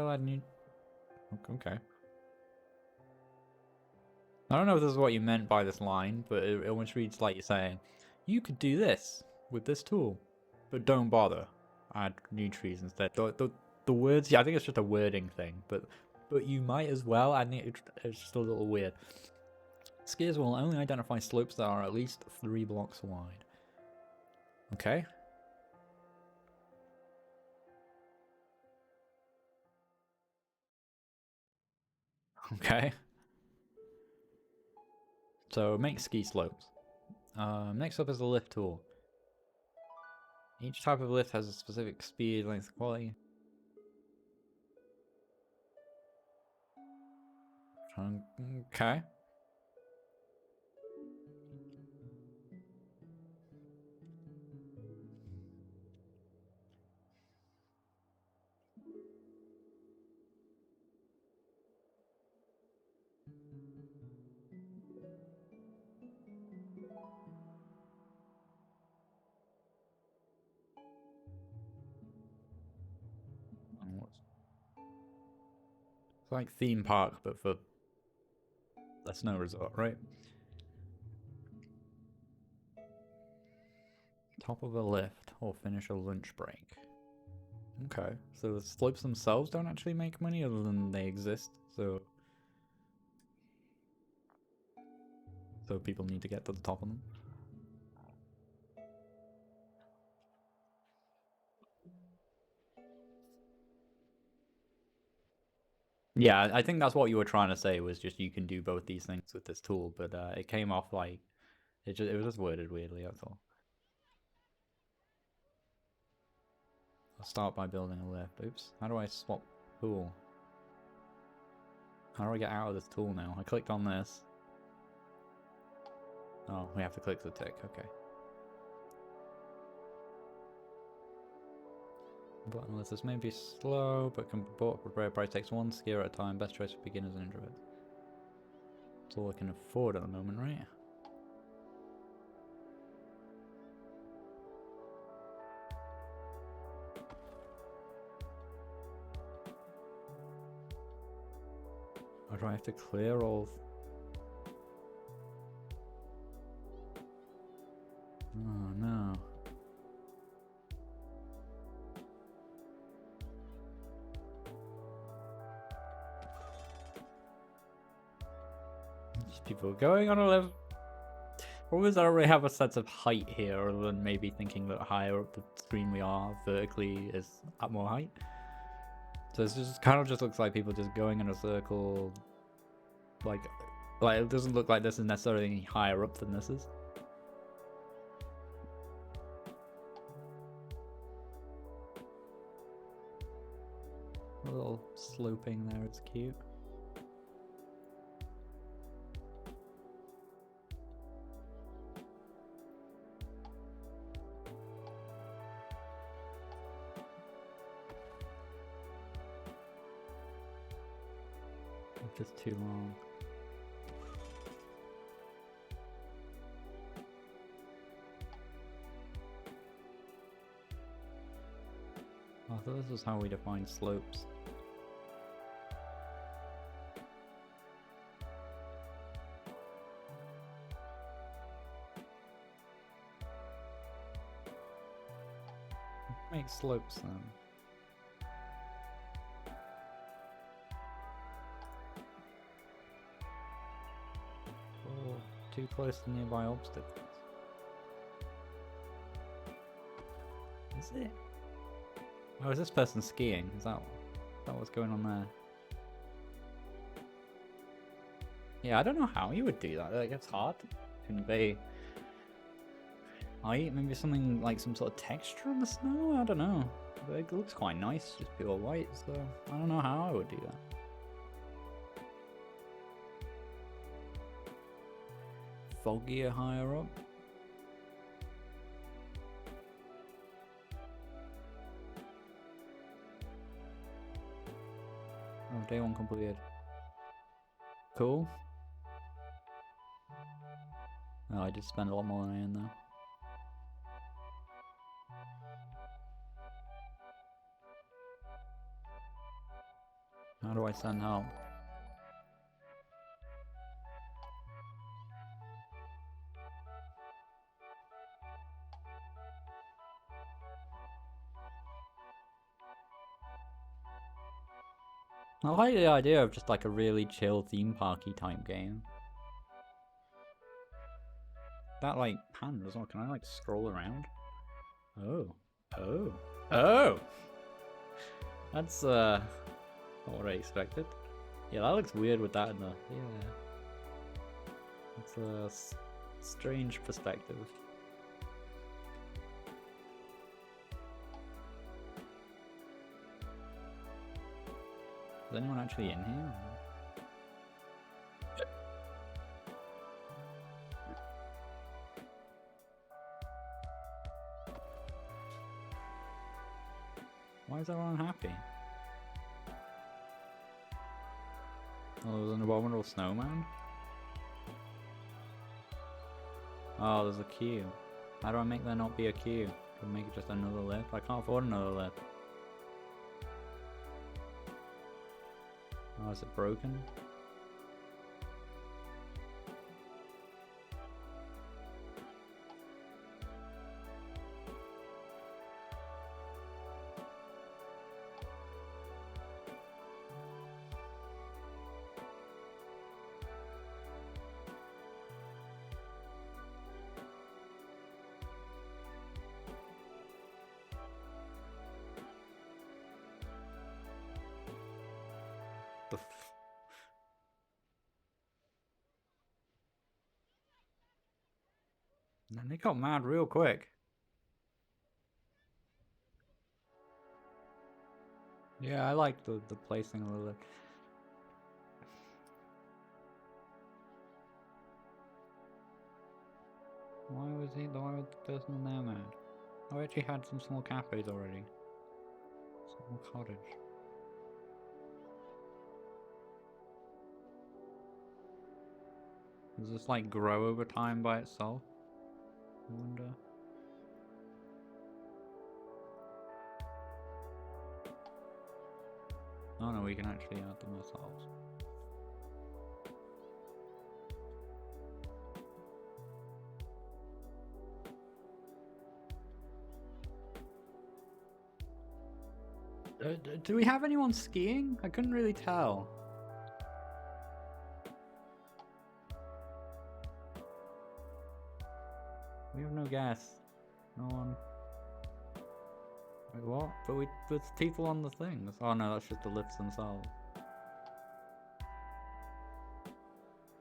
add new... Okay. I don't know if this is what you meant by this line, but it almost reads like you're saying, you could do this with this tool, but don't bother. Add new trees instead. The words, yeah, I think it's just a wording thing, but you might as well add new, it's just a little weird. Skiers will only identify slopes that are at least 3 blocks wide. Okay. Okay. So make ski slopes. Next up is the lift tool. Each type of lift has a specific speed, length, quality. Okay. It's like theme park, but for a snow resort, right? Top of a lift or finish a lunch break. Okay, so the slopes themselves don't actually make money other than they exist, so people need to get to the top of them. Yeah, I think that's what you were trying to say, was just you can do both these things with this tool, but it came off like it was just worded weirdly, that's all. I'll start by building a lift. Oops, how do I swap tool? How do I get out of this tool now? I clicked on this. Oh, we have to click the tick, okay. Button list. This may be slow, but can be bought for very price. Takes 1 skier at a time. Best choice for beginners and introverts. That's all I can afford at the moment, right? Or do I have to clear all... Oh no. Just people going on a lift. Always I don't really have a sense of height here, other than maybe thinking that higher up the screen we are vertically is at more height. So it's just kind of just looks like people just going in a circle. Like it doesn't look like this is necessarily any higher up than this is. A little sloping there, it's cute. Just too long. Oh, I thought this was how we define slopes. Make slopes then. Oh, too close to nearby obstacles. Is it? Oh, is this person skiing? Is that what's going on there? Yeah, I don't know how you would do that. Like, it's hard to convey height. Maybe something like some sort of texture on the snow? I don't know. But it looks quite nice, just pure white, so I don't know how I would do that. Foggier higher up? Oh, day one completed. Cool. Oh, I did spend a lot more than I in there. How do I send help? I like the idea of just like a really chill theme parky type game. That like pan as well, can I like scroll around? Oh. Oh. Oh! That's not what I expected. Yeah, that looks weird with that in the... Yeah. It's a strange perspective. Is anyone actually in here? Why is everyone happy? Oh, there's an abominable snowman? Oh, there's a queue. How do I make there not be a queue? Can I make it just another lip? I can't afford another lip. Oh, is it broken? And then they got mad real quick. Yeah, I like the placing a little bit. Why was the person in there mad? Oh, I actually had some small cafes already. Small cottage. Does this like grow over time by itself? I wonder. Oh no, we can actually add them ourselves. Do we have anyone skiing? I couldn't really tell. We have no gas. No one. Wait, what? But there's people on the things. Oh no, that's just the lifts themselves.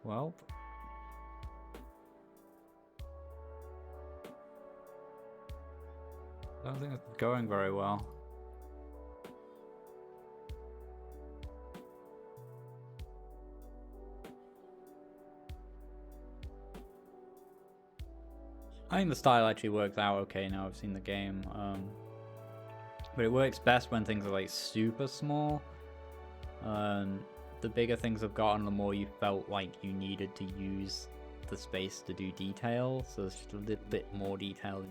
Well. I don't think it's going very well. I think the style actually works out okay now I've seen the game. But it works best when things are like super small. The bigger things have gotten, the more you felt like you needed to use the space to do detail. So it's just a little bit more detail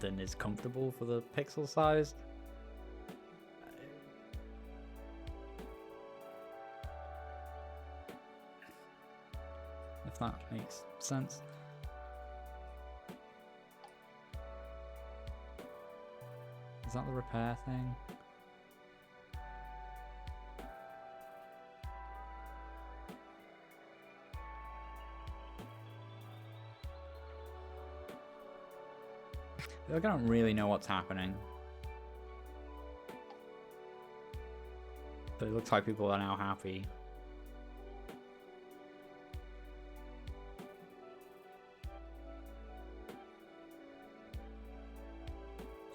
than is comfortable for the pixel size. If that makes sense. that the repair thing? I feel like I don't really know what's happening. But it looks like people are now happy.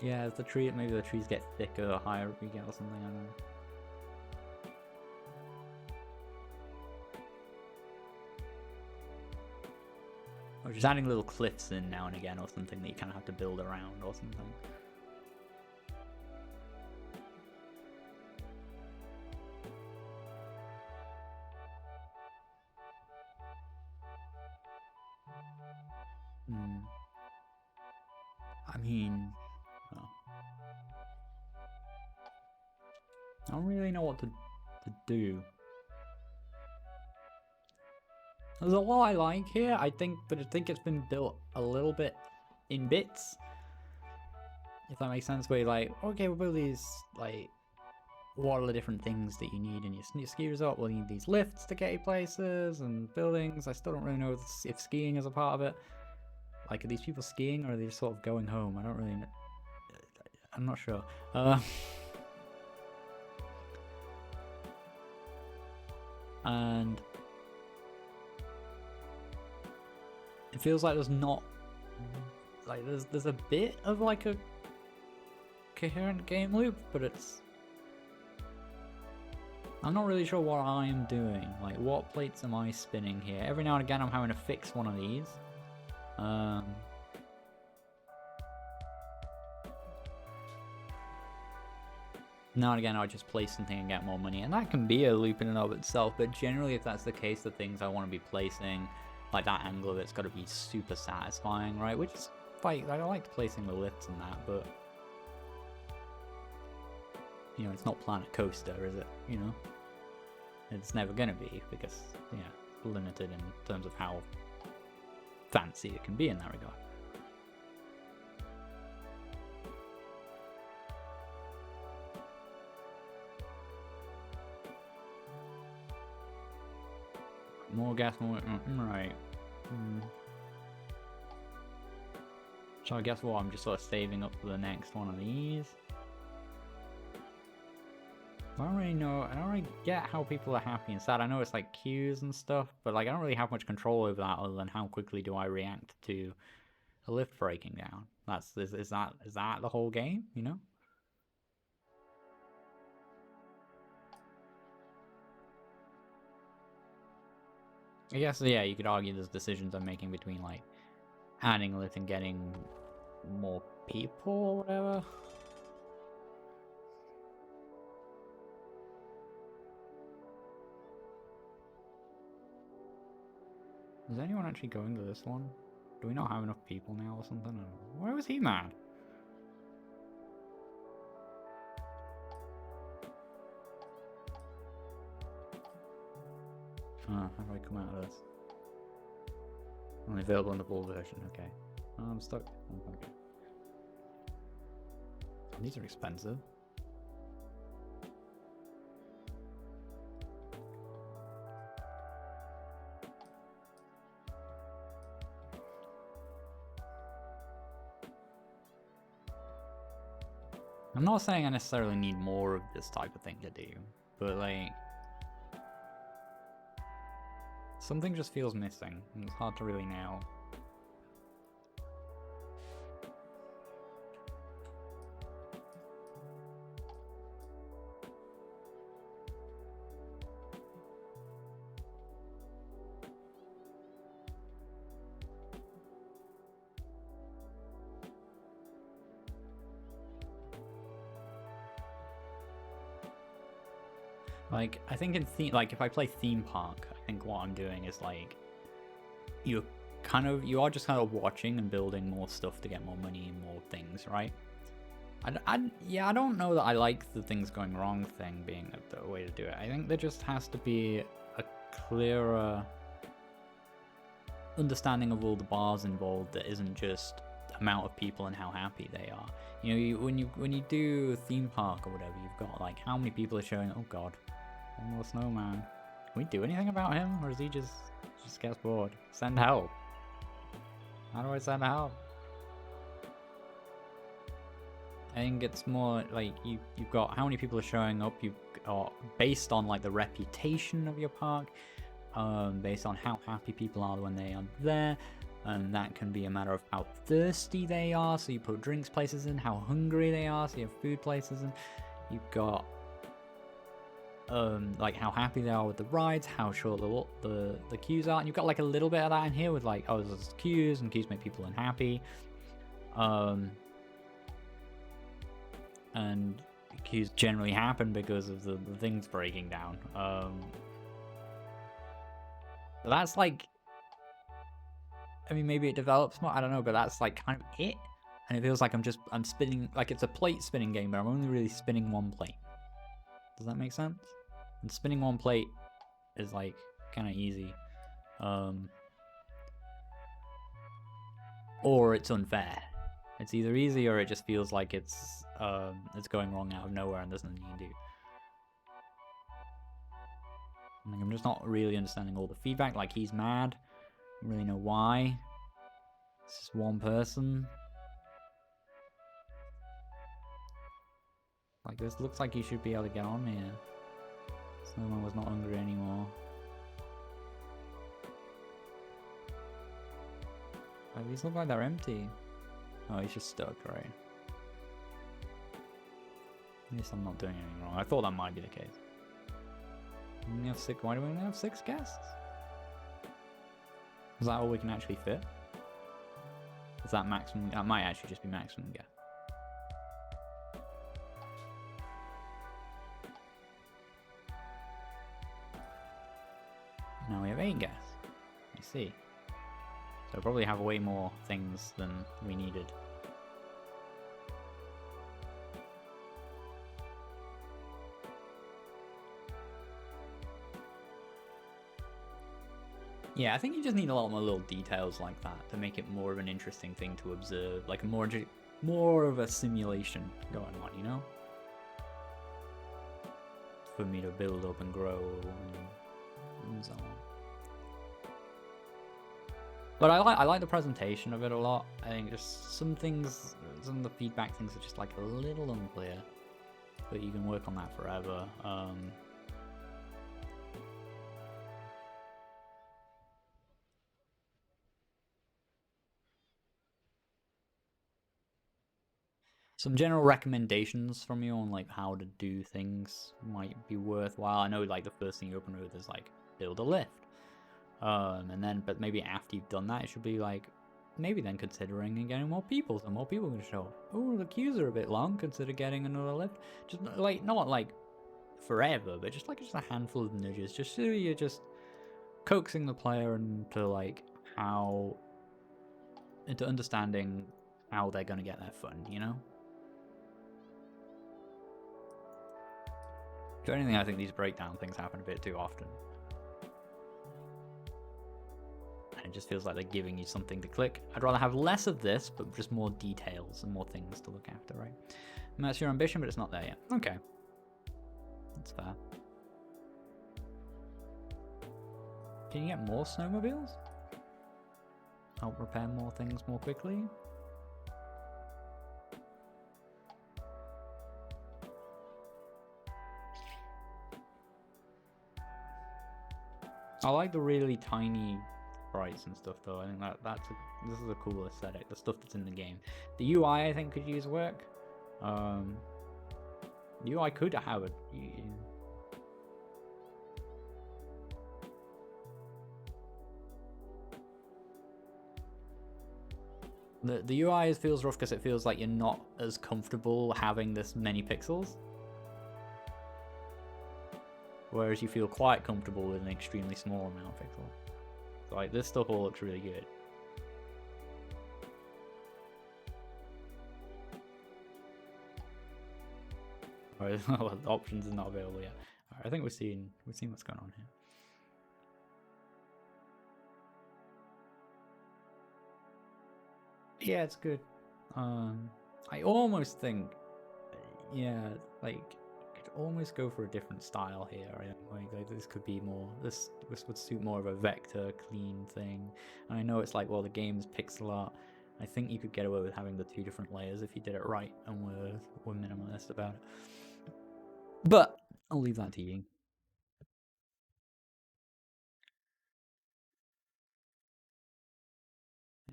Yeah, the tree, maybe the trees get thicker or higher we get or something, I don't know. Or just adding little cliffs in now and again or something that you kind of have to build around or something. I mean, well, I don't really know what to do. There's a lot I like here, I think, but I think it's been built a little bit in bits. If that makes sense, where you're like, okay, we'll build these, like, what are the different things that you need in your ski resort? We'll need these lifts to get you places and buildings. I still don't really know if skiing is a part of it. Like, are these people skiing or are they just sort of going home? I don't really know. I'm not sure. And it feels like there's not, like, there's a bit of like a coherent game loop, but I'm not really sure what I'm doing. Like, what plates am I spinning here? Every now and again I'm having to fix one of these. Now and again I just place something and get more money, and that can be a loop in and of itself, but generally if that's the case, the things I want to be placing, like that angle of it's got to be super satisfying, right? Which is, like, I like placing the lifts and that, but you know, it's not Planet Coaster, is it? You know, it's never gonna be, because yeah, it's limited in terms of how fancy it can be in that regard. More gas, more right. So I guess what, I'm just sort of saving up for the next one of these. I don't really know, I don't really get how people are happy and sad. I know it's like queues and stuff, but like I don't really have much control over that other than how quickly do I react to a lift breaking down. Is that the whole game, you know? I guess, yeah, you could argue there's decisions I'm making between like adding a lift and getting more people or whatever. Is anyone actually going to this one? Do we not have enough people now or something? Why was he mad? How do I come out of this? Only available in the full version, okay. I'm stuck. Okay. These are expensive. I'm not saying I necessarily need more of this type of thing to do, but like, something just feels missing, and it's hard to really nail. Like, I think in theme, like if I play theme park, I think what I'm doing is like, you are just kind of watching and building more stuff to get more money and more things, right? I don't know that I like the things going wrong thing being the way to do it. I think there just has to be a clearer understanding of all the bars involved that isn't just amount of people and how happy they are. You know, when you do a theme park or whatever, you've got like how many people are showing. Oh God, one more snowman. Can we do anything about him, or is he just gets bored? Send help. How do I send help? I think it's more like you've got how many people are showing up. You've got based on like the reputation of your park, based on how happy people are when they are there, and that can be a matter of how thirsty they are. So you put drinks places in, how hungry they are. So you have food places in. You've got like how happy they are with the rides, how short the queues are, and you've got like a little bit of that in here with like, oh, there's queues, and queues make people unhappy, and queues generally happen because of the things breaking down. That's like, I mean, maybe it develops more, I don't know, but that's like kind of it. And it feels like I'm spinning, like it's a plate spinning game, but I'm only really spinning one plate. Does that make sense? And spinning one plate is like kind of easy. Or it's unfair. It's either easy or it just feels like it's going wrong out of nowhere and there's nothing you can do. Like, I'm just not really understanding all the feedback. Like, he's mad. I don't really know why. It's just one person. Like, this looks like you should be able to get on here. Snowman was not hungry anymore. Like, these look like they're empty. Oh, he's just stuck, right? At least I'm not doing anything wrong. I thought that might be the case. Why do we only have 6 guests? Is that all we can actually fit? Is that maximum? That might actually just be maximum guest. Now we have 8 guests. You see. So we'll probably have way more things than we needed. Yeah, I think you just need a lot more little details like that to make it more of an interesting thing to observe, like more of a simulation going on, you know? For me to build up and grow and so on. But I like the presentation of it a lot. I think just some of the feedback things are just like a little unclear, but you can work on that forever. Some general recommendations from you on like how to do things might be worthwhile. I know like the first thing you open with is like build a lift. And then, but maybe after you've done that, it should be like, maybe then considering and getting more people, so more people can show up. Oh, the queues are a bit long, consider getting another lift. Just like, not like forever, but just a handful of nudges, just so you're just coaxing the player into like into understanding how they're gonna get their fun, you know? If anything, I think these breakdown things happen a bit too often. It just feels like they're giving you something to click. I'd rather have less of this, but just more details and more things to look after, right? And that's your ambition, but it's not there yet. Okay. That's fair. Can you get more snowmobiles? Help repair more things more quickly? I like the really tiny sprites and stuff though. I think this is a cool aesthetic. The stuff that's in the game. The UI I think could use work. The UI could have it. The UI feels rough because it feels like you're not as comfortable having this many pixels. Whereas you feel quite comfortable with an extremely small amount of pixels. So like this stuff all looks really good. Alright, the options is not available yet. Alright, I think we've seen what's going on here. Yeah, it's good. I almost think, yeah, like you could almost go for a different style here. Like this could be more. This would suit more of a vector clean thing. And I know it's like, well, the game's pixel art. I think you could get away with having the 2 different layers if you did it right and were minimalist about it. But I'll leave that to you.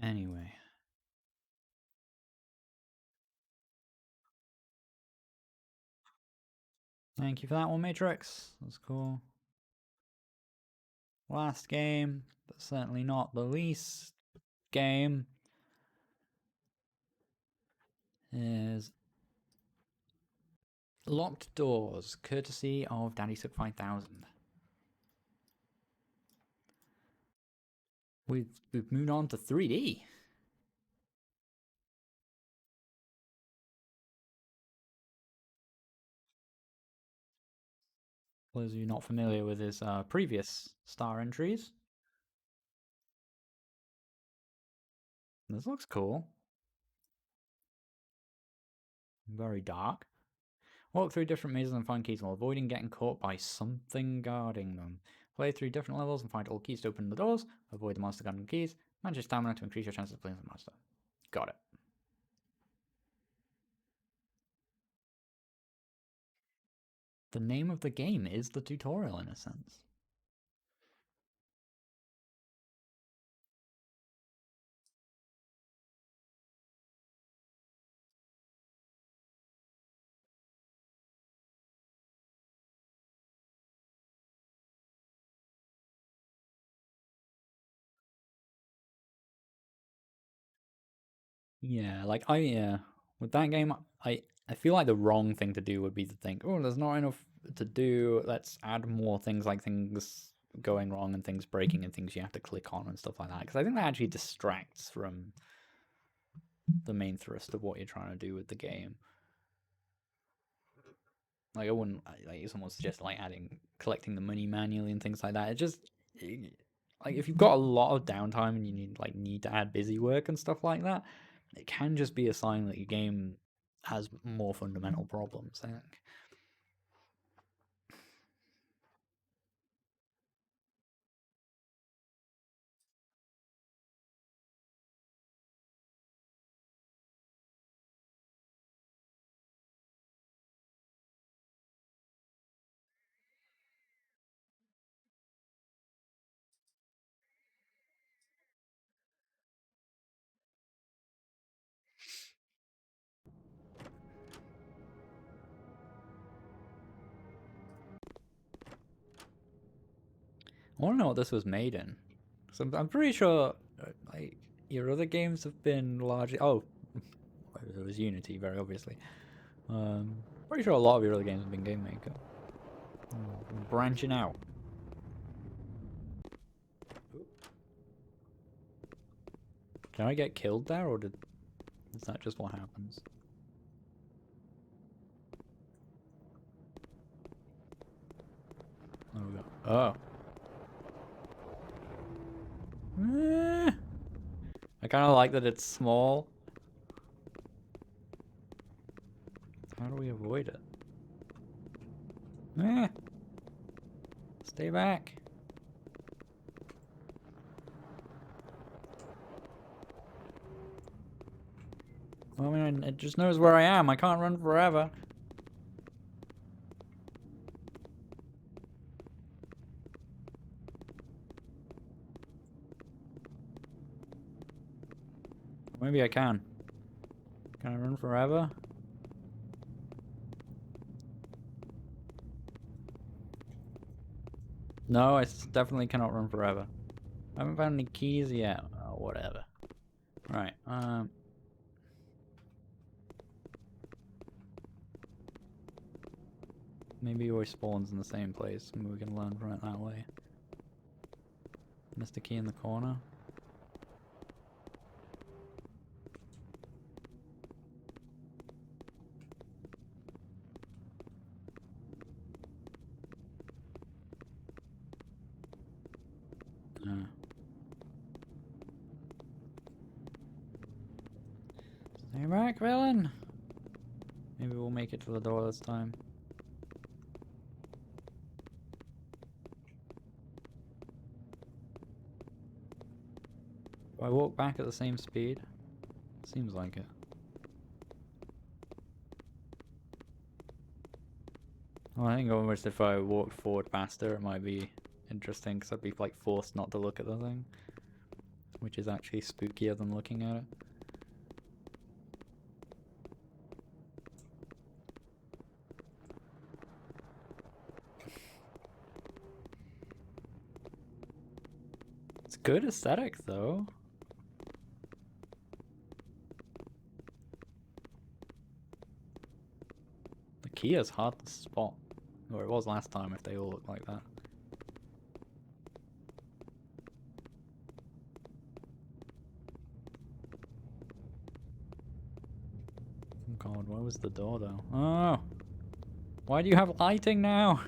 Anyway. Thank you for that one, Matrix. That's cool. Last game, but certainly not the least game, is Locked Doors, courtesy of DaddySuck5000. We've moved on to 3D. For those of you not familiar with his previous star entries, this looks cool. Very dark. Walk through different mazes and find keys while avoiding getting caught by something guarding them. Play through different levels and find all keys to open the doors. Avoid the monster guarding keys. Manage your stamina to increase your chances of playing the monster. Got it. The name of the game is the tutorial in a sense. Yeah, like with that game, I feel like the wrong thing to do would be to think, oh, there's not enough to do. Let's add more things like things going wrong and things breaking and things you have to click on and stuff like that. Because I think that actually distracts from the main thrust of what you're trying to do with the game. Like I wouldn't like someone suggest like collecting the money manually and things like that. It just like if you've got a lot of downtime and you need to add busy work and stuff like that, it can just be a sign that your game has more fundamental problems, I think. I want to know what this was made in. So I'm pretty sure like your other games have been largely it was Unity, very obviously. Pretty sure a lot of your other games have been Game Maker. Branching out. Can I get killed there, or is that just what happens? Oh, we go. Oh. I kind of like that it's small. How do we avoid it? Stay back. Well, I mean, it just knows where I am. I can't run forever. Maybe I can. Can I run forever? No, I definitely cannot run forever. I haven't found any keys yet. Oh, whatever. Right, maybe he always spawns in the same place. Maybe we can learn from it that way. Missed a key in the corner. Hey back, villain! Maybe we'll make it to the door this time. Do I walk back at the same speed? Seems like it. Well, I think almost if I walked forward faster, it might be interesting because I'd be like forced not to look at the thing, which is actually spookier than looking at it. It's good aesthetic though. The key is hard to spot, or it was last time if they all look like that. Oh god, where was the door though? Oh! Why do you have lighting now?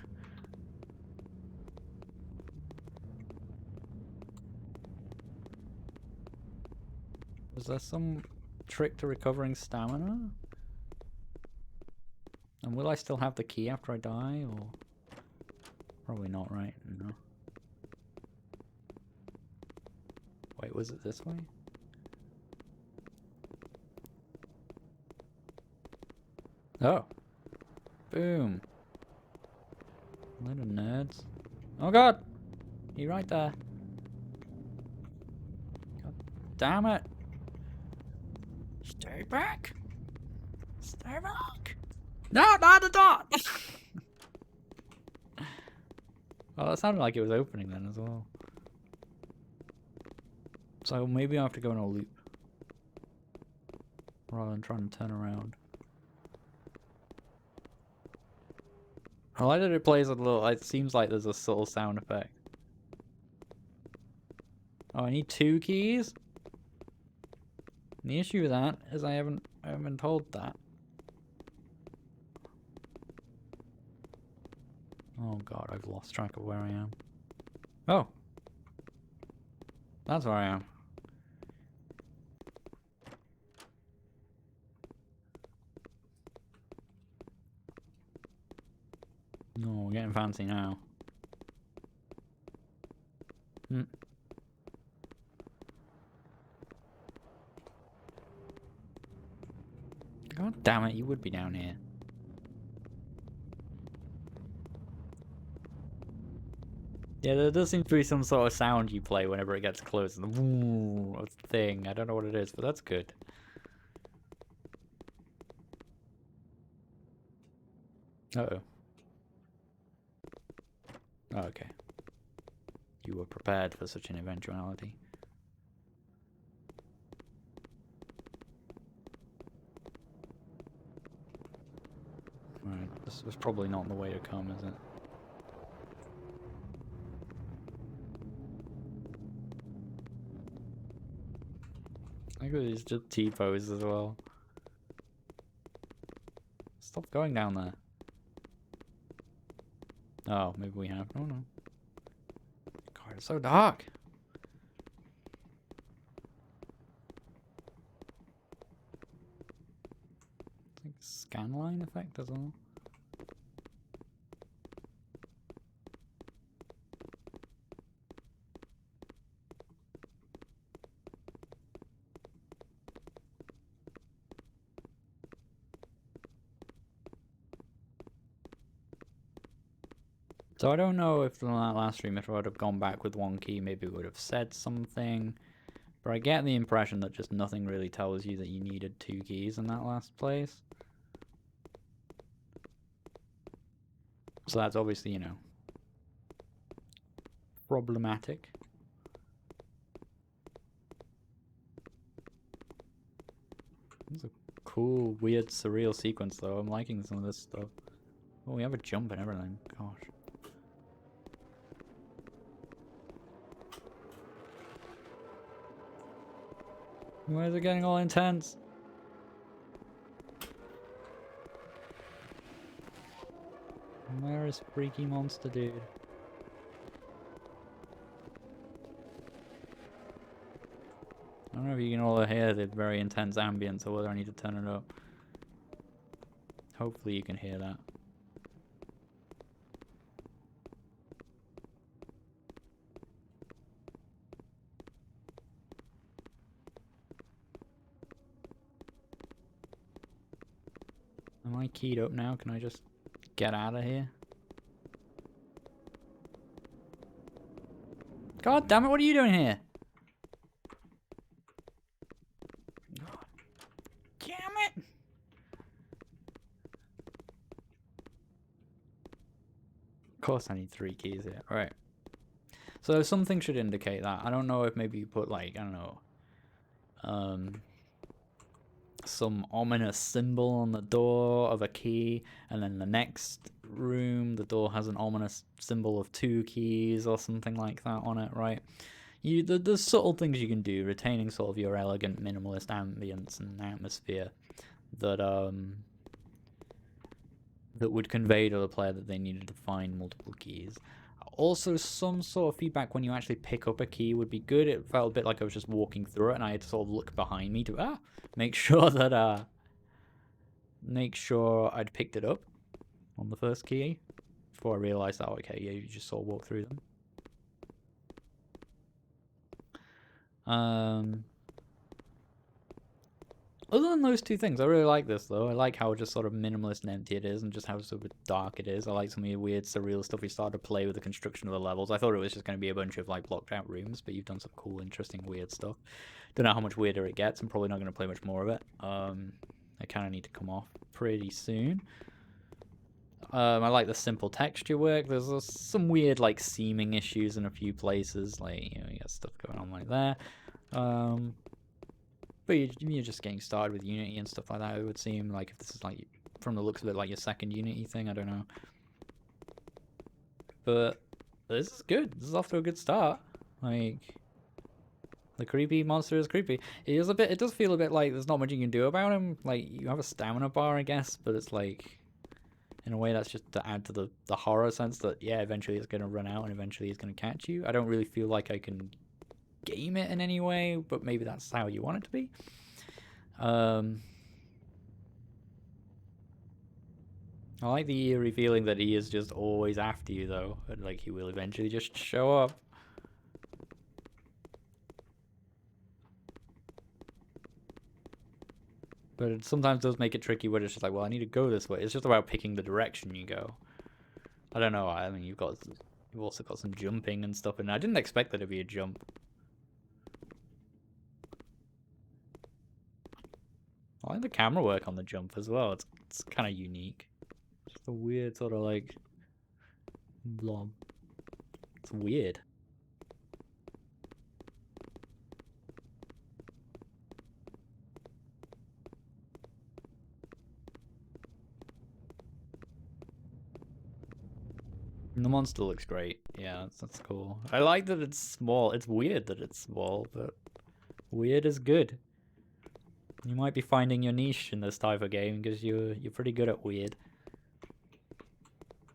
Was there some trick to recovering stamina? And will I still have the key after I die, or...? Probably not, right? No. Wait, was it this way? Oh! Boom! Little nerds. Oh god! You're right there. God damn it! Stay back! Stay back! No, not the door! Well, that sounded like it was opening then as well. So maybe I have to go in a loop. Rather than trying to turn around. I like that it plays a little... It seems like there's a subtle sound effect. Oh, I need 2 keys? And the issue with that is I haven't been told that. Oh god, I've lost track of where I am. Oh! That's where I am. No, we're getting fancy now. God damn it, you would be down here. Yeah, there does seem to be some sort of sound you play whenever it gets close. The woo thing. I don't know what it is, but that's good. Uh-oh. Oh, okay. You were prepared for such an eventuality. Alright, this was probably not the way to come, is it? I think it's just T-pose as well. Stop going down there. Oh, maybe we have. Oh no. God, it's so dark. It's like scanline effect as well. So I don't know if in that last stream, if I would have gone back with 1 key, maybe it would have said something. But I get the impression that just nothing really tells you that you needed 2 keys in that last place. So that's obviously, you know, problematic. It's a cool, weird, surreal sequence though. I'm liking some of this stuff. Oh, we have a jump and everything. Gosh. Why is it getting all intense? Where is freaky monster dude? don't know if you can all hear the very intense ambience or whether I need to turn it up. Hopefully you can hear that. Am I keyed up now? Can I just get out of here? God damn it, what are you doing here? God damn it! Of course I need 3 keys here. Right. So something should indicate that. I don't know if maybe you put like, I don't know, some ominous symbol on the door of a key, and then the next room the door has an ominous symbol of 2 keys or something like that on it, right? There's subtle things you can do, retaining sort of your elegant minimalist ambience and atmosphere that that would convey to the player that they needed to find multiple keys. Also, some sort of feedback when you actually pick up a key would be good. It felt a bit like I was just walking through it, and I had to sort of look behind me to make sure that make sure I'd picked it up on the first key before I realized that, okay, yeah, you just sort of walk through them. Other than those 2 things, I really like this though. I like how just sort of minimalist and empty it is, and just how sort of dark it is. I like some of the weird surreal stuff you started to play with the construction of the levels. I thought it was just going to be a bunch of like blocked out rooms, but you've done some cool, interesting, weird stuff. Don't know how much weirder it gets. I'm probably not going to play much more of it. I kind of need to come off pretty soon. I like the simple texture work. There's some weird like seaming issues in a few places, like, you know, you got stuff going on like there. But you're just getting started with Unity and stuff like that. It would seem like if this is like, from the looks of it, like your second Unity thing. I don't know. But this is good. This is off to a good start. Like, the creepy monster is creepy. It does feel a bit like there's not much you can do about him. Like, you have a stamina bar, I guess, but it's like, in a way that's just to add to the horror sense that, yeah, eventually it's going to run out and eventually it's going to catch you. I don't really feel like I can game it in any way, but maybe that's how you want it to be. I like the eerie feeling that he is just always after you, though, and like he will eventually just show up. But it sometimes does make it tricky where it's just like, well, I need to go this way. It's just about picking the direction you go. I don't know. I mean, you've also got some jumping and stuff, and I didn't expect there to be a jump. I like the camera work on the jump as well. It's kind of unique. Just a weird sort of like blob. It's weird. And the monster looks great. Yeah, that's cool. I like that it's small. It's weird that it's small, but weird is good. You might be finding your niche in this type of game because you're pretty good at weird.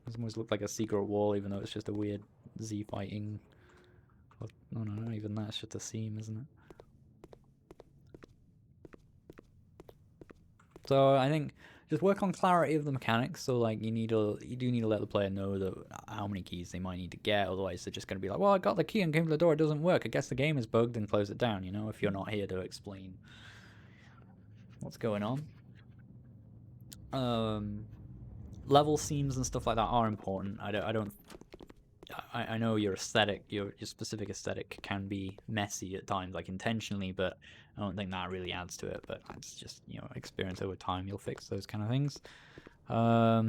It almost look like a secret wall, even though it's just a weird Z fighting. No, not even that. It's just a seam, isn't it? So I think just work on clarity of the mechanics. So like you do need to let the player know that how many keys they might need to get. Otherwise, they're just going to be like, well, I got the key and came to the door. It doesn't work. I guess the game is bugged, and close it down. You know, if you're not here to explain what's going on. Level seams and stuff like that are important. I know your aesthetic, your specific aesthetic can be messy at times, like intentionally, but I don't think that really adds to it. But it's just, you know, experience over time. You'll fix those kind of things. But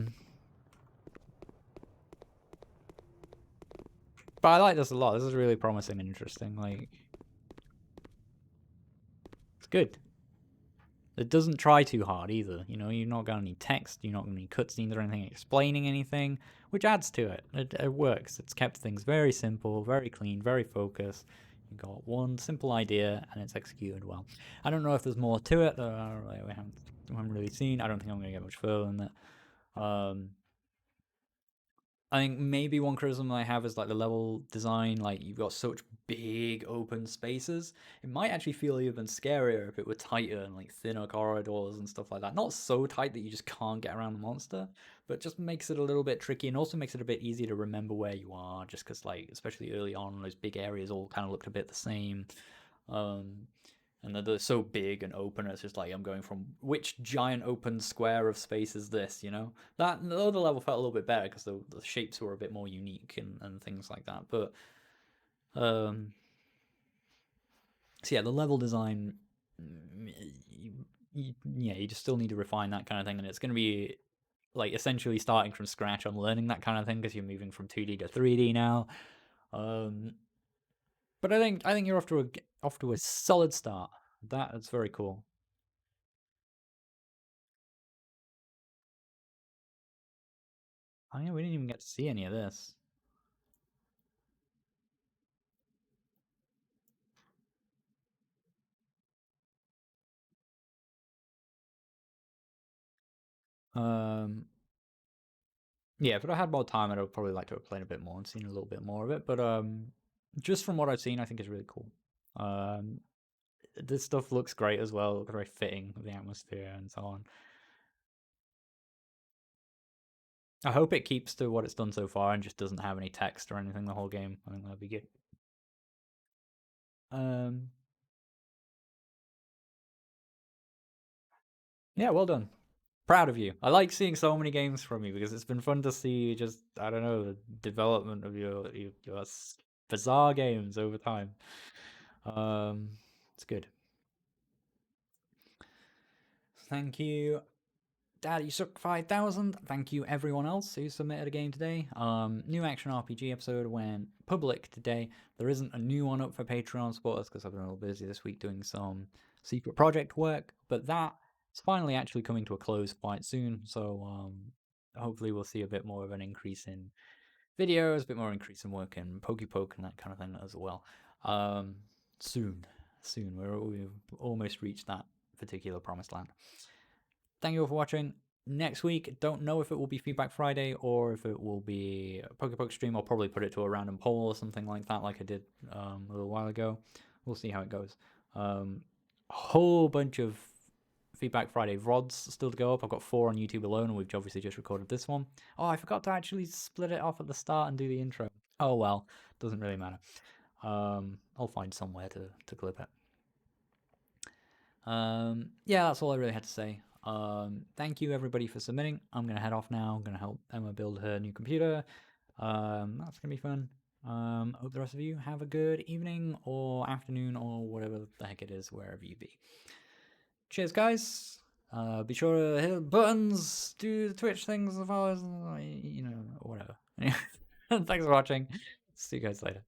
I like this a lot. This is really promising and interesting. Like, it's good. It doesn't try too hard either. You know, you're not going to need text, you're not going to need cutscenes or anything explaining anything, which adds to it. It works. It's kept things very simple, very clean, very focused. You've got one simple idea and it's executed well. I don't know if there's more to it that we haven't really seen. I don't think I'm going to get much further than that. I think maybe one criticism I have is like the level design. Like you've got such big open spaces. It might actually feel even scarier if it were tighter and like thinner corridors and stuff like that. Not so tight that you just can't get around the monster, but just makes it a little bit tricky and also makes it a bit easier to remember where you are. Just because like especially early on, those big areas all kind of looked a bit the same. And they're so big and open. It's just like I'm going from which giant open square of space is this, you know? That the other level felt a little bit better because the shapes were a bit more unique and things like that. But so yeah, the level design, you just still need to refine that kind of thing, and it's going to be like essentially starting from scratch on learning that kind of thing because you're moving from 2D to 3D now. But I think you're off to a solid start. That's very cool. Oh yeah, we didn't even get to see any of this. Yeah, if I had more time, I'd probably like to have played a bit more and seen a little bit more of it. But just from what I've seen, I think it's really cool. This stuff looks great as well. Looks very fitting with the atmosphere and so on. I hope it keeps to what it's done so far and just doesn't have any text or anything the whole game. I think that'd be good. Yeah, well done. Proud of you. I like seeing so many games from you because it's been fun to see just, I don't know, the development of your bizarre games over time. It's good. Thank you, Daddy Suck 5000. Thank you everyone else who submitted a game today. New action RPG episode went public today. There isn't a new one up for Patreon supporters because I've been a little busy this week doing some secret project work, but that is finally actually coming to a close quite soon. So hopefully we'll see a bit more of an increase in videos, a bit more increase in work in Poke and that kind of thing as well. Soon. We've almost reached that particular promised land. Thank you all for watching. Next week, don't know if it will be Feedback Friday or if it will be a Poke stream. I'll probably put it to a random poll or something like that, like I did a little while ago. We'll see how it goes. A whole bunch of Feedback Friday VODs still to go up. I've got 4 on YouTube alone, and we've obviously just recorded this one. Oh, I forgot to actually split it off at the start and do the intro. Oh well, doesn't really matter. I'll find somewhere to clip it. Yeah, that's all I really had to say. Thank you everybody for submitting. I'm gonna head off now. I'm gonna help Emma build her new computer. That's gonna be fun. Hope the rest of you have a good evening or afternoon or whatever the heck it is, wherever you be. Cheers, guys. Be sure to hit the buttons, do the Twitch things, as well as, you know, whatever. Thanks for watching. See you guys later.